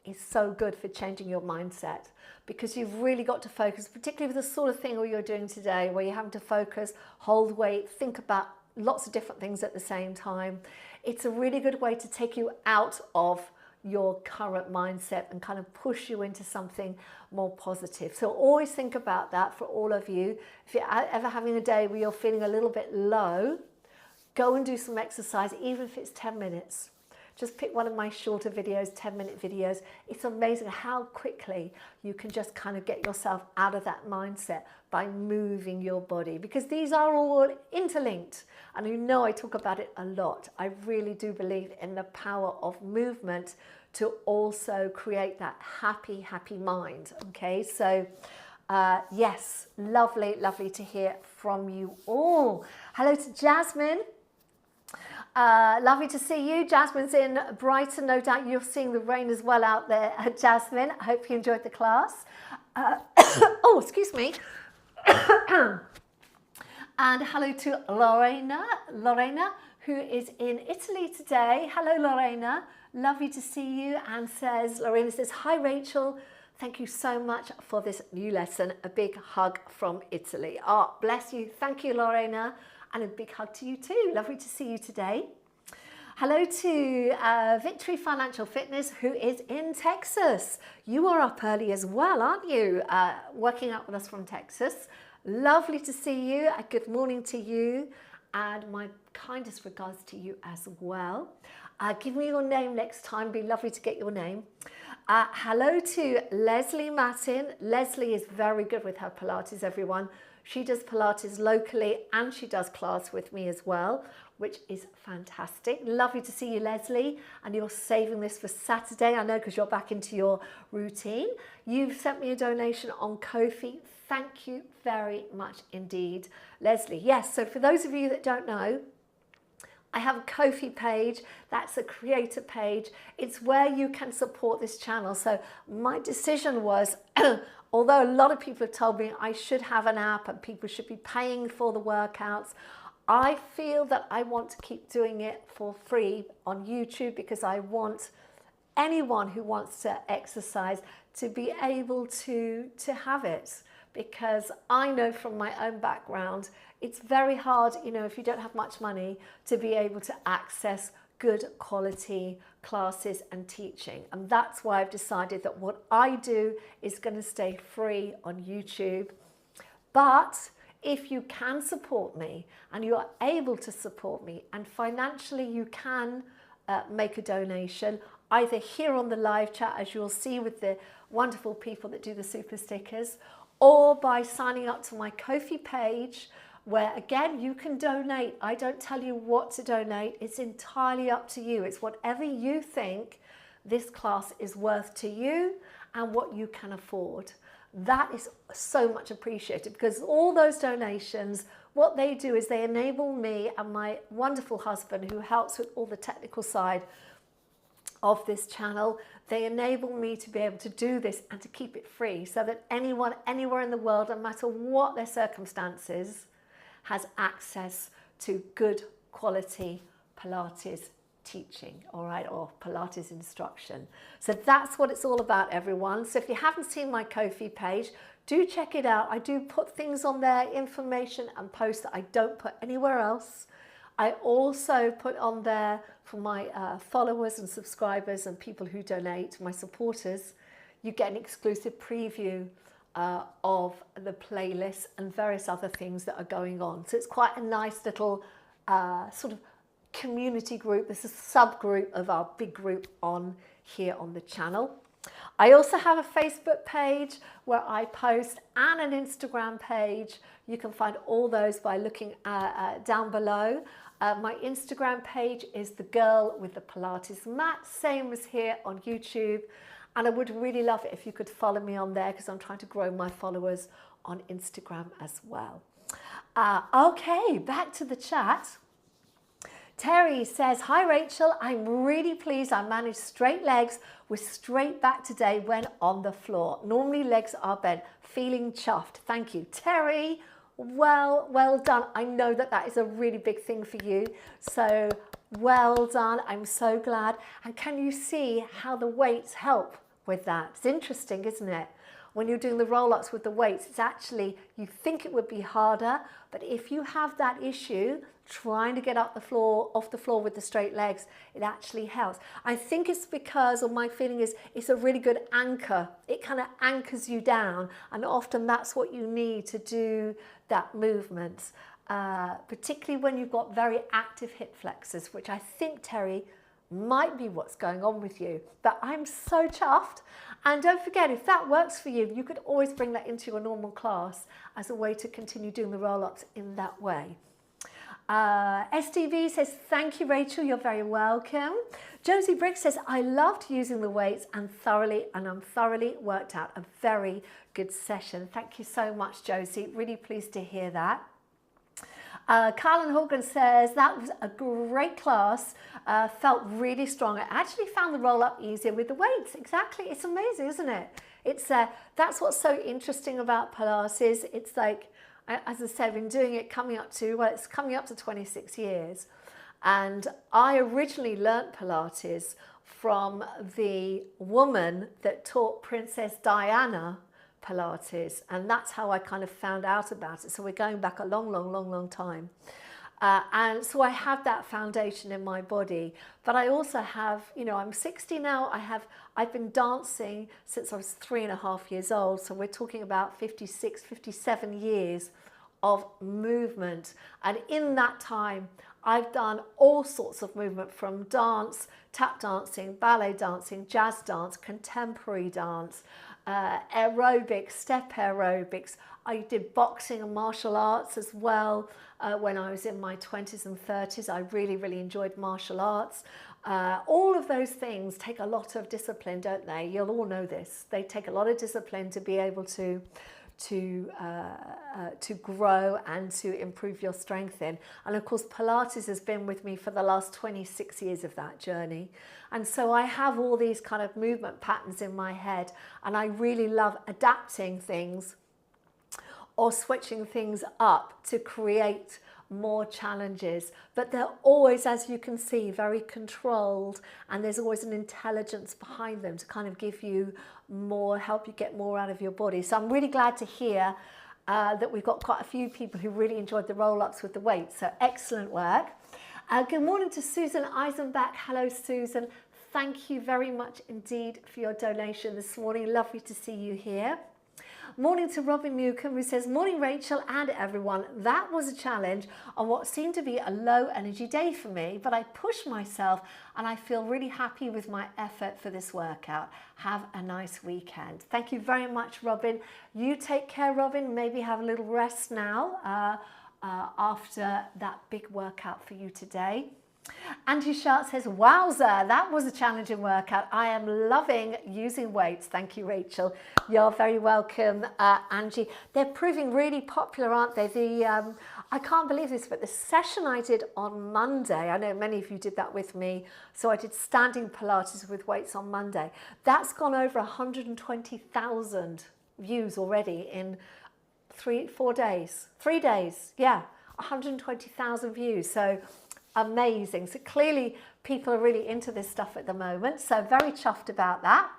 is so good for changing your mindset, because you've really got to focus, particularly with the sort of thing you're doing today where you're having to focus, hold weight, think about lots of different things at the same time. It's a really good way to take you out of your current mindset and kind of push you into something more positive. So always think about that for all of you. If you're ever having a day where you're feeling a little bit low, go and do some exercise, even if it's 10 minutes. Just pick one of my shorter videos, 10-minute videos. It's amazing how quickly you can just kind of get yourself out of that mindset by moving your body, because these are all interlinked. And you know I talk about it a lot. I really do believe in the power of movement to also create that happy mind. Okay, so yes, lovely to hear from you all. Hello to Jasmine. Lovely to see you. Jasmine's in Brighton. No doubt you're seeing the rain as well out there, Jasmine. I hope you enjoyed the class. Oh, excuse me. And hello to Lorena, who is in Italy today. Hello, Lorena. Lovely to see you. And Lorena says, hi, Rachel. Thank you so much for this new lesson. A big hug from Italy. Oh, bless you. Thank you, Lorena. And a big hug to you too. Lovely to see you today. Hello to Victory Financial Fitness, who is in Texas. You are up early as well, aren't you? Working out with us from Texas. Lovely to see you. Good morning to you. And my kindest regards to you as well. Give me your name next time. Be lovely to get your name. Hello to Leslie Martin. Leslie is very good with her Pilates, everyone. She does Pilates locally and she does class with me as well, which is fantastic. Lovely to see you, Leslie. And you're saving this for Saturday, I know, because you're back into your routine. You've sent me a donation on Ko-fi. Thank you very much indeed, Leslie. Yes, so for those of you that don't know, I have a Ko-fi page. That's a creator page. It's where you can support this channel. So my decision was, although a lot of people have told me I should have an app and people should be paying for the workouts, I feel that I want to keep doing it for free on YouTube, because I want anyone who wants to exercise to be able to have it. Because I know from my own background, it's very hard, you know, if you don't have much money, to be able to access good quality classes and teaching. And that's why I've decided that what I do is going to stay free on YouTube. But if you can support me and you are able to support me, and financially you can make a donation, either here on the live chat, as you'll see with the wonderful people that do the super stickers, or by signing up to my Ko-fi page, where again you can donate. I don't tell you what to donate. It's entirely up to you. It's whatever you think this class is worth to you and what you can afford. That is so much appreciated, because all those donations, what they do is they enable me and my wonderful husband, who helps with all the technical side of this channel, they enable me to be able to do this and to keep it free, so that anyone anywhere in the world, no matter what their circumstances, has access to good quality Pilates teaching, all right, or Pilates instruction. So that's what it's all about, everyone. So if you haven't seen my Ko-fi page, do check it out. I do put things on there, information and posts that I don't put anywhere else. I also put on there for my followers and subscribers and people who donate, my supporters, you get an exclusive preview of the playlist and various other things that are going on. So it's quite a nice little sort of community group. This is a subgroup of our big group on here on the channel. I also have a Facebook page where I post and an Instagram page. You can find all those by looking down below. My Instagram page is the girl with the Pilates mat, same as here on YouTube. And I would really love it if you could follow me on there because I'm trying to grow my followers on Instagram as well. Okay, back to the chat. Terry says, hi Rachel, I'm really pleased I managed straight legs with straight back today when on the floor. Normally legs are bent. Feeling chuffed. Thank you. Terry, well done. I know that that is a really big thing for you. So well done. I'm so glad. And can you see how the weights help with that? It's interesting, isn't it? When you're doing the roll-ups with the weights, it's actually, you think it would be harder, but if you have that issue, trying to get up the floor, off the floor with the straight legs, it actually helps. I think it's because, or my feeling is, it's a really good anchor. It kind of anchors you down, and often that's what you need to do that movement, particularly when you've got very active hip flexors, which I think, Terry, might be what's going on with you. But I'm so chuffed. And don't forget, if that works for you, you could always bring that into your normal class as a way to continue doing the roll-ups in that way. STV says, thank you, Rachel. You're very welcome. Josie Brick says, I loved using the weights and I'm thoroughly worked out. A very good session. Thank you so much, Josie. Really pleased to hear that. Carlin Horgan says, that was a great class, felt really strong. I actually found the roll-up easier with the weights. Exactly, it's amazing, isn't it? It's that's what's so interesting about Pilates. It's like, as I said, I've been doing it it's coming up to 26 years. And I originally learnt Pilates from the woman that taught Princess Diana Pilates, and that's how I kind of found out about it. So we're going back a long time, and so I have that foundation in my body. But I also have, you know, I'm 60 now. I've been dancing since I was 3.5 years old. So we're talking about 56, 57 years of movement, and in that time I've done all sorts of movement, from dance, tap dancing, ballet dancing, jazz dance, contemporary dance, aerobics, step aerobics. I did boxing and martial arts as well when I was in my 20s and 30s. I really enjoyed martial arts. All of those things take a lot of discipline, don't they? You'll all know this. They take a lot of discipline to be able to grow and to improve your strength in. And of course, Pilates has been with me for the last 26 years of that journey. And so I have all these kind of movement patterns in my head, and I really love adapting things or switching things up to create more challenges. But they're always, as you can see, very controlled, and there's always an intelligence behind them to kind of give you more, help you get more out of your body. So I'm really glad to hear that we've got quite a few people who really enjoyed the roll-ups with the weights. So excellent work. Good morning to Susan Eisenbach. Hello, Susan. Thank you very much indeed for your donation this morning. Lovely to see you here. Morning to Robin Newcomb, who says, morning Rachel and everyone. That was a challenge on what seemed to be a low energy day for me, but I pushed myself and I feel really happy with my effort for this workout. Have a nice weekend. Thank you very much, Robin. You take care, Robin. Maybe have a little rest now after that big workout for you today. Angie Sharp says, wowza, that was a challenging workout. I am loving using weights. Thank you, Rachel. You're very welcome, Angie. They're proving really popular, aren't they? I can't believe this, but the session I did on Monday, I know many of you did that with me, so I did standing Pilates with weights on Monday. That's gone over 120,000 views already in 3 days, yeah, 120,000 views. So Amazing. So clearly people are really into this stuff at the moment. So very chuffed about that.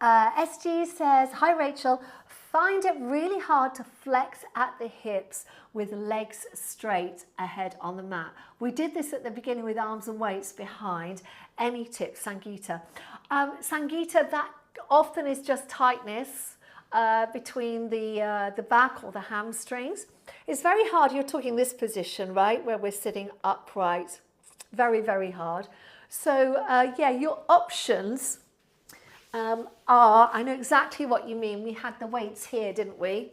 SG says, hi Rachel, find it really hard to flex at the hips with legs straight ahead on the mat. We did this at the beginning with arms and weights behind. Any tips, Sangeeta? Sangeeta, that often is just tightness between the back or the hamstrings. It's very hard. You're talking this position, right, where we're sitting upright. Very, very hard. So yeah, your options are, I know exactly what you mean. We had the weights here, didn't we?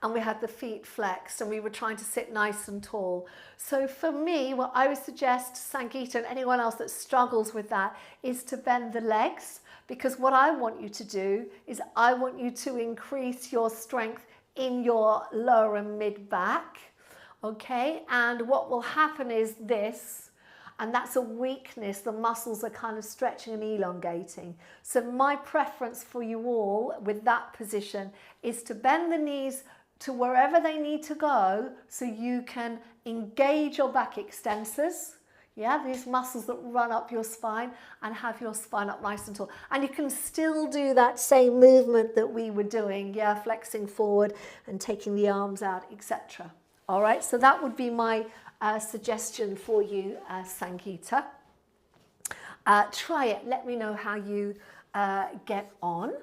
And we had the feet flexed and we were trying to sit nice and tall. So for me, what I would suggest, Sangeeta, and anyone else that struggles with that, is to bend the legs, because what I want you to do is I want you to increase your strength in your lower and mid back, okay? And what will happen is this, and that's a weakness. The muscles are kind of stretching and elongating. So my preference for you all with that position is to bend the knees to wherever they need to go so you can engage your back extensors. Yeah, these muscles that run up your spine, and have your spine up nice and tall. And you can still do that same movement that we were doing, yeah, flexing forward and taking the arms out, etc. All right, so that would be my suggestion for you, Sangeeta. Try it. Let me know how you get on.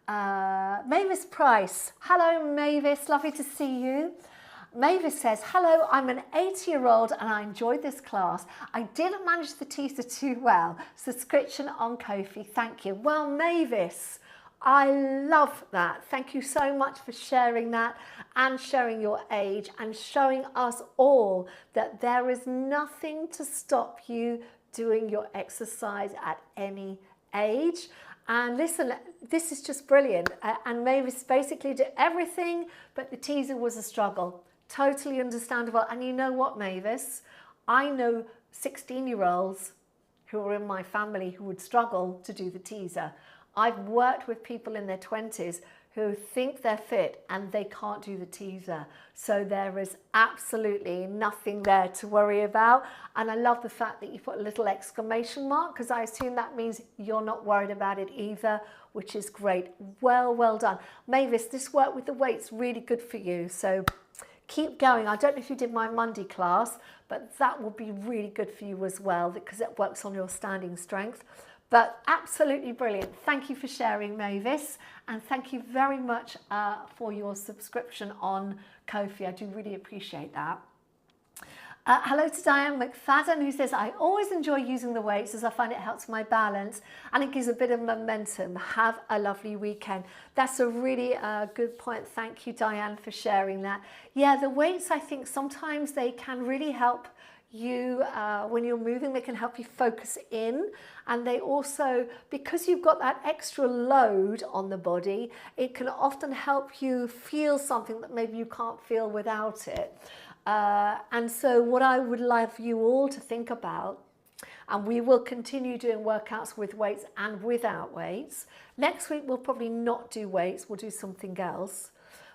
Mavis Price. Hello, Mavis. Lovely to see you. Mavis says, hello, I'm an 80-year-old and I enjoyed this class. I didn't manage the teaser too well. Subscription on Ko-fi. Thank you. Well, Mavis, I love that. Thank you so much for sharing that and sharing your age and showing us all that there is nothing to stop you doing your exercise at any age. And listen, this is just brilliant. And Mavis basically did everything, but the teaser was a struggle. Totally understandable. And you know what, Mavis? I know 16-year-olds who are in my family who would struggle to do the teaser. I've worked with people in their 20s who think they're fit and they can't do the teaser. So there is absolutely nothing there to worry about. And I love the fact that you put a little exclamation mark, because I assume that means you're not worried about it either, which is great. Well done. Mavis, this work with the weights really good for you. So keep going. I don't know if you did my Monday class, but that will be really good for you as well, because it works on your standing strength. But absolutely brilliant. Thank you for sharing, Mavis. And thank you very much for your subscription on Ko-fi. I do really appreciate that. Hello to Diane McFadden, who says, I always enjoy using the weights as I find it helps my balance and it gives a bit of momentum. Have a lovely weekend. That's a really good point. Thank you, Diane, for sharing that. Yeah, the weights, I think sometimes they can really help you when you're moving. They can help you focus in, and they also, because you've got that extra load on the body, it can often help you feel something that maybe you can't feel without it. And so what I would love you all to think about, and we will continue doing workouts with weights and without weights. Next week we'll probably not do weights, we'll do something else.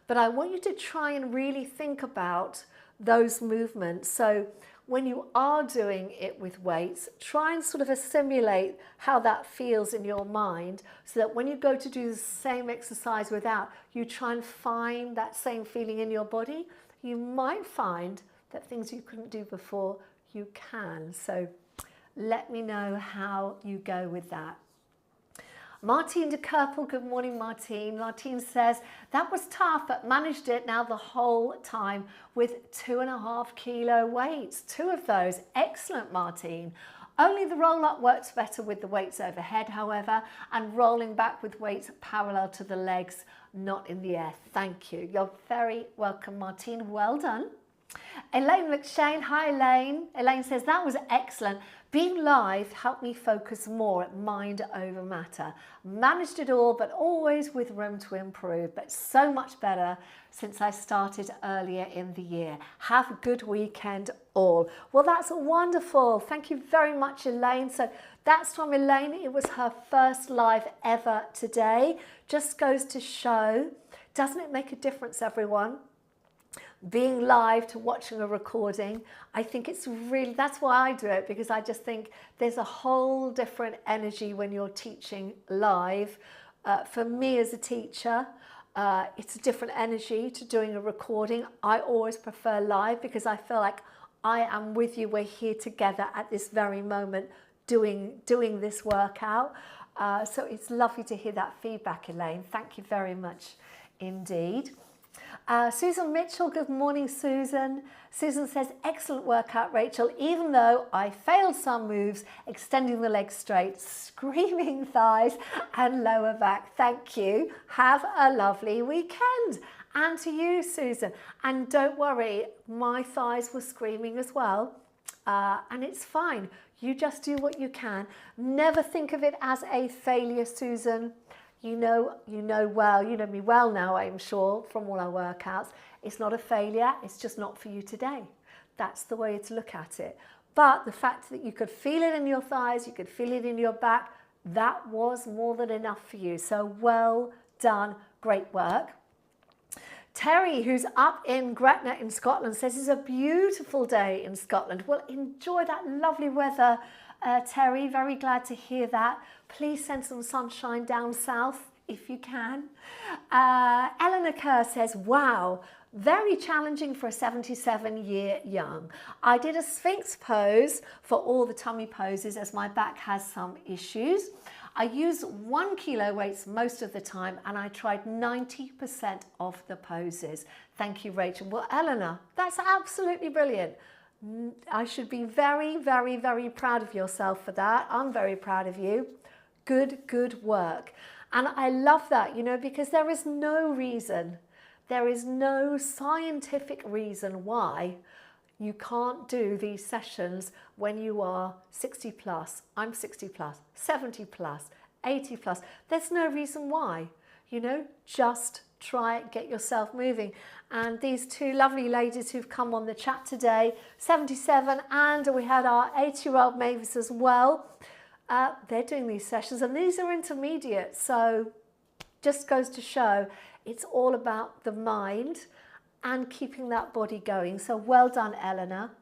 But I want you to try and really think about those movements. So when you are doing it with weights, try and sort of assimilate how that feels in your mind, so that when you go to do the same exercise without, you try and find that same feeling in your body. You might find that things you couldn't do before, you can. So let me know how you go with that. Martine de Kerpel, good morning, Martine. Martine says, that was tough, but managed it now the whole time with 2.5 kilo weights. 2 of those. Excellent, Martine. Only the roll-up works better with the weights overhead, however, and rolling back with weights parallel to the legs, not in the air. Thank you. You're very welcome, Martine. Well done. Elaine McShane. Hi, Elaine. Elaine says, that was excellent. Being live helped me focus more, mind over matter. Managed it all, but always with room to improve. But so much better since I started earlier in the year. Have a good weekend all. Well, that's wonderful. Thank you very much, Elaine. So that's from Elaine. It was her first live ever today. Just goes to show, doesn't it make a difference, everyone? being live to watching a recording. I think it's really, that's why I do it, because I just think there's a whole different energy when you're teaching live. For me as a teacher, it's a different energy to doing a recording. I always prefer live because I feel like I am with you. We're here together at this very moment doing this workout. So it's lovely to hear that feedback, Elaine. Thank you very much indeed. Susan Mitchell, good morning, Susan. Susan says, excellent workout, Rachel, even though I failed some moves, extending the legs straight, screaming thighs and lower back. Thank you. Have a lovely weekend. And to you, Susan. And don't worry, my thighs were screaming as well. And it's fine. You just do what you can. Never think of it as a failure, Susan. You know me well now, I'm sure, from all our workouts. It's not a failure, it's just not for you today. That's the way to look at it. But the fact that you could feel it in your thighs, you could feel it in your back, that was more than enough for you. So well done, great work. Terry, who's up in Gretna in Scotland, says it's a beautiful day in Scotland. Well, enjoy that lovely weather, Terry. Very glad to hear that. Please send some sunshine down south if you can. Eleanor Kerr says, wow, very challenging for a 77-year young. I did a Sphinx pose for all the tummy poses as my back has some issues. I use 1 kilo weights most of the time and I tried 90% of the poses. Thank you, Rachel. Well, Eleanor, that's absolutely brilliant. I should be very, very, very proud of yourself for that. I'm very proud of you. Good work. And I love that, because there is no reason, there is no scientific reason why you can't do these sessions when you are 60 plus. I'm 60 plus, 70 plus, 80 plus. There's no reason why, just try it, get yourself moving. And these two lovely ladies who've come on the chat today, 77, and we had our 8-year-old Mavis as well. They're doing these sessions and these are intermediate. So just goes to show it's all about the mind and keeping that body going. So well done, Eleanor.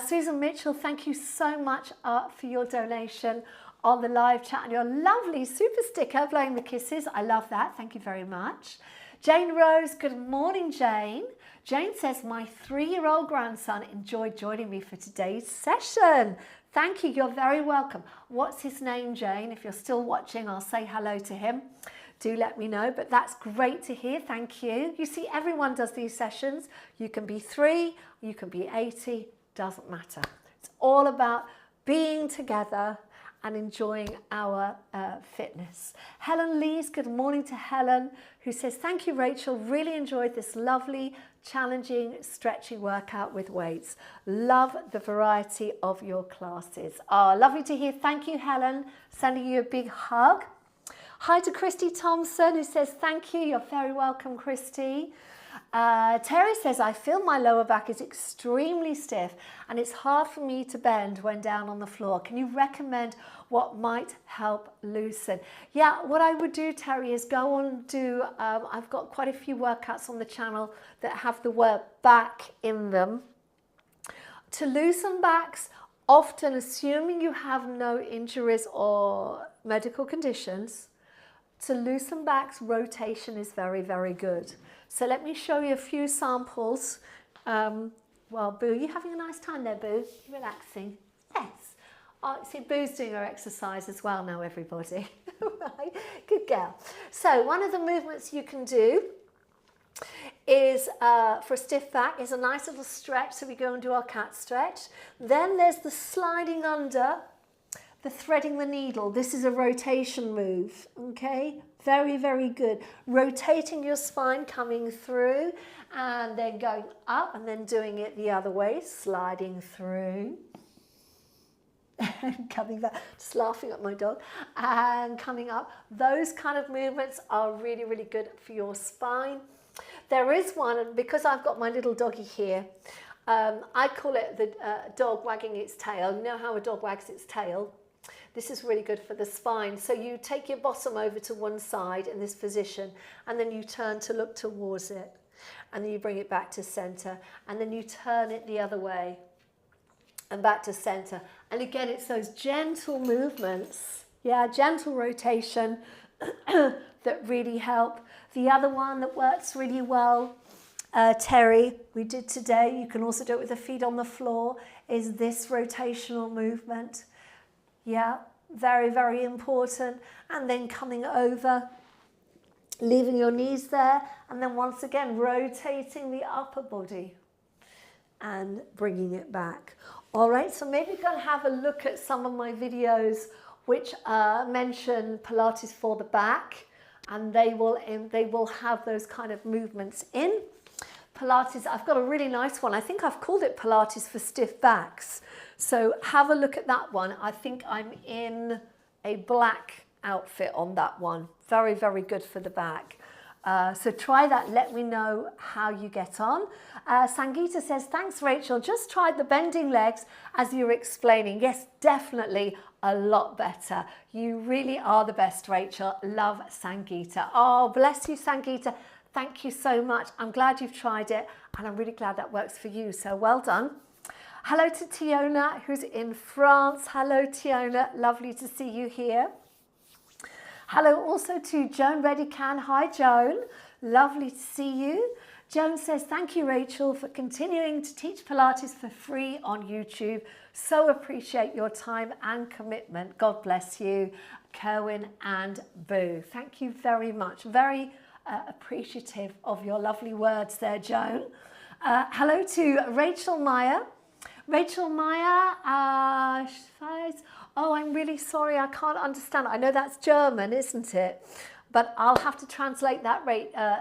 Susan Mitchell, thank you so much for your donation on the live chat and your lovely super sticker, blowing the kisses. I love that. Thank you very much. Jane Rose, good morning, Jane. Jane says, my 3-year-old grandson enjoyed joining me for today's session. Thank you. You're very welcome. What's his name, Jane? If you're still watching, I'll say hello to him. Do let me know, but that's great to hear. Thank you. You see, everyone does these sessions. You can be 3, you can be 80, doesn't matter. It's all about being together and enjoying our fitness. Helen Lees, good morning to Helen, who says, thank you, Rachel. Really enjoyed this lovely, challenging, stretchy workout with weights. Love the variety of your classes. Oh, lovely to hear. Thank you, Helen. Sending you a big hug. Hi to Christy Thompson, who says, thank you. You're very welcome, Christy. Terry says, I feel my lower back is extremely stiff and it's hard for me to bend when down on the floor. Can you recommend what might help loosen? Yeah, what I would do, Terry, is go on do, I've got quite a few workouts on the channel that have the word back in them. To loosen backs, often assuming you have no injuries or medical conditions, to loosen backs, rotation is very, very good. So let me show you a few samples. Well, Boo, you having a nice time there, Boo? You relaxing? Yes. Oh, see, Boo's doing her exercise as well now, everybody. Right, good girl. So one of the movements you can do is for a stiff back is a nice little stretch. So we go and do our cat stretch. Then there's the sliding under, the threading the needle. This is a rotation move, okay? Very, very good. Rotating your spine, coming through and then going up and then doing it the other way, sliding through. And coming back, just laughing at my dog, and coming up. Those kind of movements are really, really good for your spine. There is one, and because I've got my little doggy here, I call it the dog wagging its tail. You know how a dog wags its tail? This is really good for the spine. So you take your bottom over to one side in this position and then you turn to look towards it. and then you bring it back to center, and then you turn it the other way and back to center. And again, it's those gentle movements, yeah, gentle rotation that really help. The other one that works really well, Terry, we did today, you can also do it with the feet on the floor, is this rotational movement. Yeah, very, very important. And then coming over, leaving your knees there, and then once again rotating the upper body and bringing it back. All right, so maybe go and have a look at some of my videos which mention Pilates for the back, and they will have those kind of movements in. Pilates, I've got a really nice one. I think I've called it Pilates for stiff backs. So have a look at that one. I think I'm in a black outfit on that one. Very, very good for the back. So try that. Let me know how you get on. Sangeeta says, thanks, Rachel. Just tried the bending legs as you were explaining. Yes, definitely a lot better. You really are the best, Rachel. Love Sangeeta. Oh, bless you, Sangeeta. Thank you so much. I'm glad you've tried it, and I'm really glad that works for you. So well done. Hello to Tiona, who's in France. Hello, Tiona. Lovely to see you here. Hello also to Joan Redican. Hi, Joan. Lovely to see you. Joan says, thank you, Rachel, for continuing to teach Pilates for free on YouTube. So appreciate your time and commitment. God bless you, Kerwin and Boo. Thank you very much. Very appreciative of your lovely words there, Joan. Hello to Rachel Meyer. Rachel Meyer says, oh, I'm really sorry, I can't understand. I know that's German, isn't it? But I'll have to translate that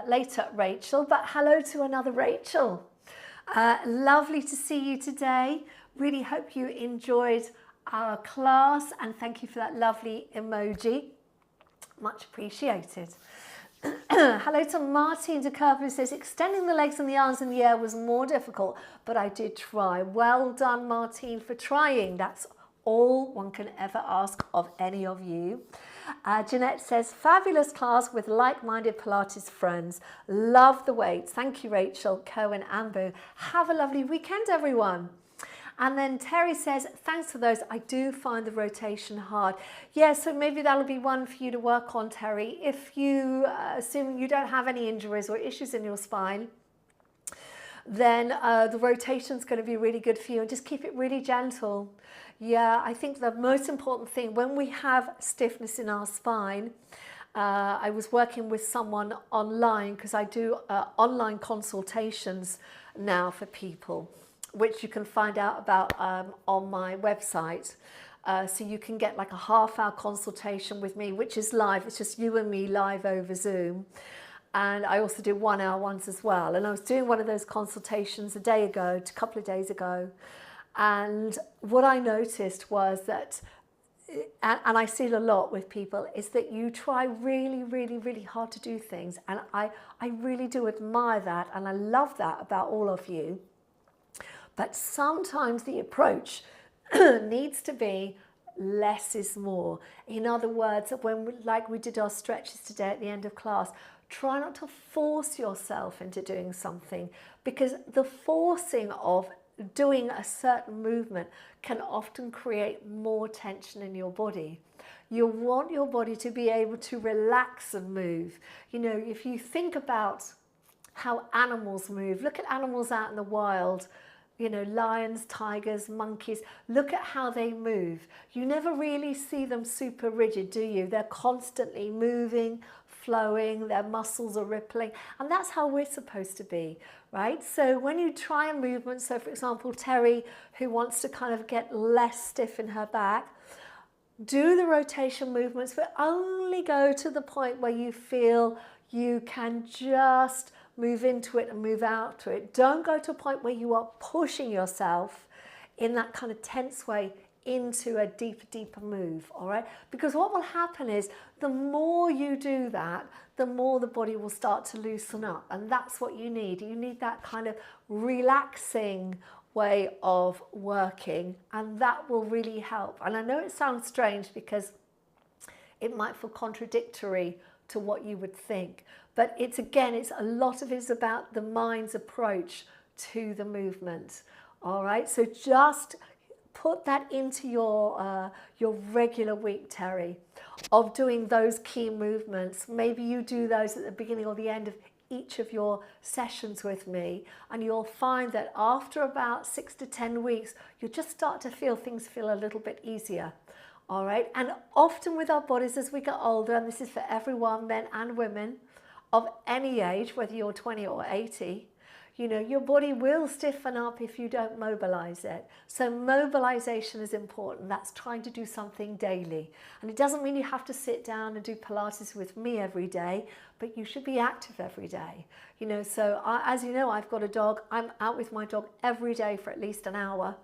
later, Rachel. But hello to another Rachel. Lovely to see you today. Really hope you enjoyed our class, and thank you for that lovely emoji. Much appreciated. Hello to Martin de Kerper, who says, extending the legs and the arms in the air was more difficult, but I did try. Well done, Martin, for trying. That's all one can ever ask of any of you. Jeanette says, fabulous class with like-minded Pilates friends. Love the weights. Thank you, Rachel, Cohen, and Boo. Have a lovely weekend, everyone. And then Terry says, thanks for those. I do find the rotation hard. Yeah, so maybe that'll be one for you to work on, Terry. If you, assuming you don't have any injuries or issues in your spine, then the rotation's going to be really good for you, and just keep it really gentle. Yeah, I think the most important thing when we have stiffness in our spine, I was working with someone online because I do online consultations now for people, which you can find out about on my website. So you can get like a half-hour consultation with me, which is live. It's just you and me live over Zoom. And I also do 1 hour ones as well. And I was doing one of those consultations a couple of days ago. And what I noticed was that, and I see it a lot with people, is that you try really, really, really hard to do things. And I really do admire that. And I love that about all of you. But sometimes the approach needs to be less is more. In other words, like we did our stretches today at the end of class, try not to force yourself into doing something, because the forcing of doing a certain movement can often create more tension in your body. You want your body to be able to relax and move. You know, if you think about how animals move, look at animals out in the wild. You know, lions, tigers, monkeys, look at how they move. You never really see them super rigid, do you? They're constantly moving, flowing, their muscles are rippling, and that's how we're supposed to be, right? So when you try a movement, so for example, Terry, who wants to kind of get less stiff in her back, do the rotation movements, but only go to the point where you feel you can just move into it and move out to it. Don't go to a point where you are pushing yourself in that kind of tense way into a deeper move, all right? Because what will happen is the more you do that, the more the body will start to loosen up. And that's what you need. You need that kind of relaxing way of working, and that will really help. And I know it sounds strange because it might feel contradictory to what you would think. But it's a lot of it is about the mind's approach to the movement. All right, so just put that into your regular week, Terry, of doing those key movements. Maybe you do those at the beginning or the end of each of your sessions with me, and you'll find that after about 6 to 10 weeks, you'll just start to feel things feel a little bit easier. All right, and often with our bodies as we get older, and this is for everyone, men and women of any age, whether you're 20 or 80, you know, your body will stiffen up if you don't mobilize it. So mobilization is important. That's trying to do something daily. And it doesn't mean you have to sit down and do Pilates with me every day, but you should be active every day. You know, so as you know, I've got a dog. I'm out with my dog every day for at least an hour.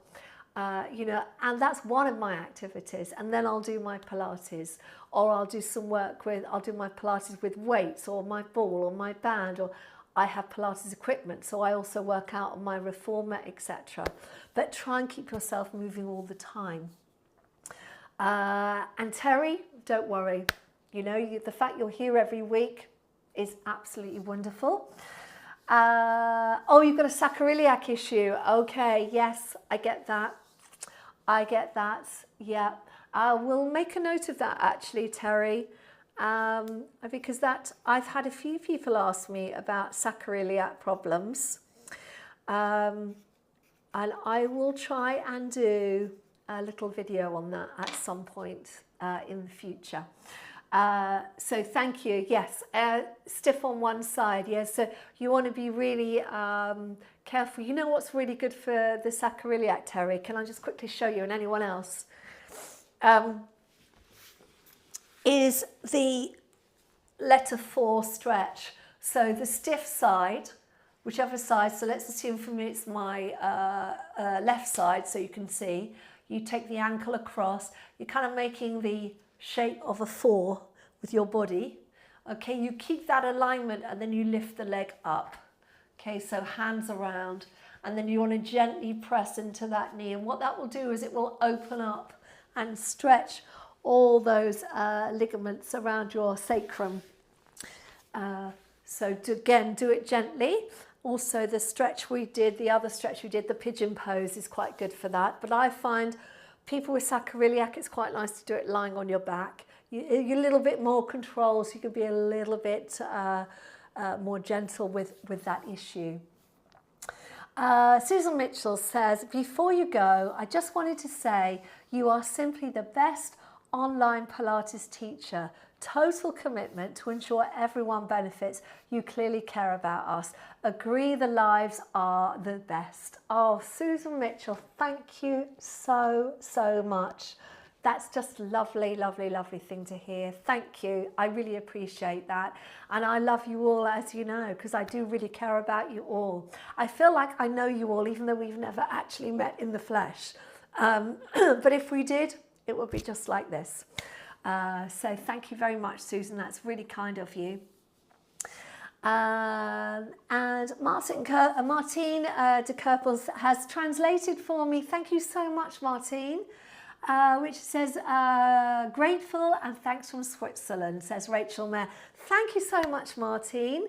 You know, and that's one of my activities. And then I'll do my Pilates, or I'll do some work with, I'll do my Pilates with weights or my ball or my band, or I have Pilates equipment, so I also work out on my reformer, etc. But try and keep yourself moving all the time. And Terry, don't worry. You know, the fact you're here every week is absolutely wonderful. Oh, you've got a sacroiliac issue. Okay, yes, I get that. I get that, yeah. We'll make a note of that actually, Terry. Because I've had a few people ask me about sacroiliac problems, and I will try and do a little video on that at some point in the future. So thank you. Yes, stiff on one side. Yes, so you want to be really careful. You know what's really good for the sacroiliac, Terry? Can I just quickly show you, and anyone else? Is the letter 4 stretch. So the stiff side, whichever side, so let's assume for me it's my left side so you can see, you take the ankle across, you're kind of making the shape of a 4 with your body. Okay, you keep that alignment and then you lift the leg up. Okay, so hands around, and then you want to gently press into that knee, and what that will do is it will open up and stretch all those ligaments around your sacrum. So again, do it gently. Also the stretch we did, the other stretch we did, the pigeon pose is quite good for that. But I find people with sacroiliac, it's quite nice to do it lying on your back. You're a little bit more control, so you can be a little bit more gentle with that issue. Susan Mitchell says, before you go, I just wanted to say you are simply the best online Pilates teacher. Total commitment to ensure everyone benefits. You clearly care about us. Agree, the lives are the best. Oh, Susan Mitchell, thank you so, so much. That's just lovely, lovely, lovely thing to hear. Thank you. I really appreciate that. And I love you all, as you know, because I do really care about you all. I feel like I know you all, even though we've never actually met in the flesh. But if we did, it would be just like this. So thank you very much, Susan. That's really kind of you. And Martin de Kerpels has translated for me. Thank you so much, Martin. Which says, grateful and thanks from Switzerland, says Rachel Mayer. Thank you so much, Martin,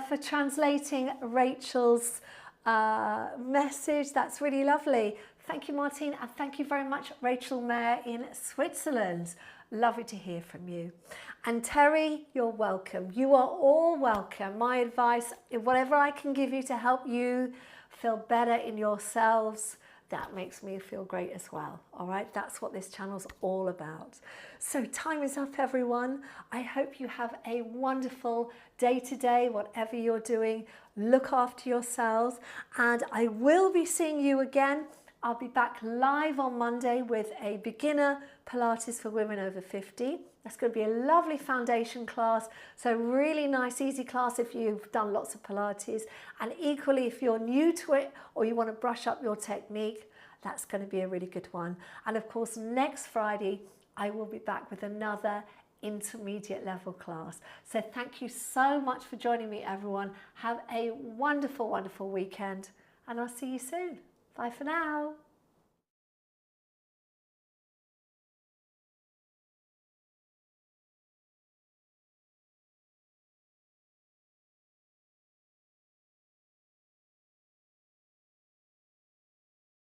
for translating Rachel's message. That's really lovely. Thank you, Martin, and thank you very much, Rachel Mayer in Switzerland. Lovely to hear from you. And Terry, you're welcome. You are all welcome. My advice, whatever I can give you to help you feel better in yourselves, that makes me feel great as well. All right, that's what this channel's all about. So time is up, everyone. I hope you have a wonderful day today, whatever you're doing. Look after yourselves, and I will be seeing you again. I'll be back live on Monday with a beginner Pilates for women over 50. That's going to be a lovely foundation class. So really nice, easy class if you've done lots of Pilates. And equally, if you're new to it or you want to brush up your technique, that's going to be a really good one. And of course, next Friday, I will be back with another intermediate level class. So thank you so much for joining me, everyone. Have a wonderful, wonderful weekend, and I'll see you soon. Bye for now.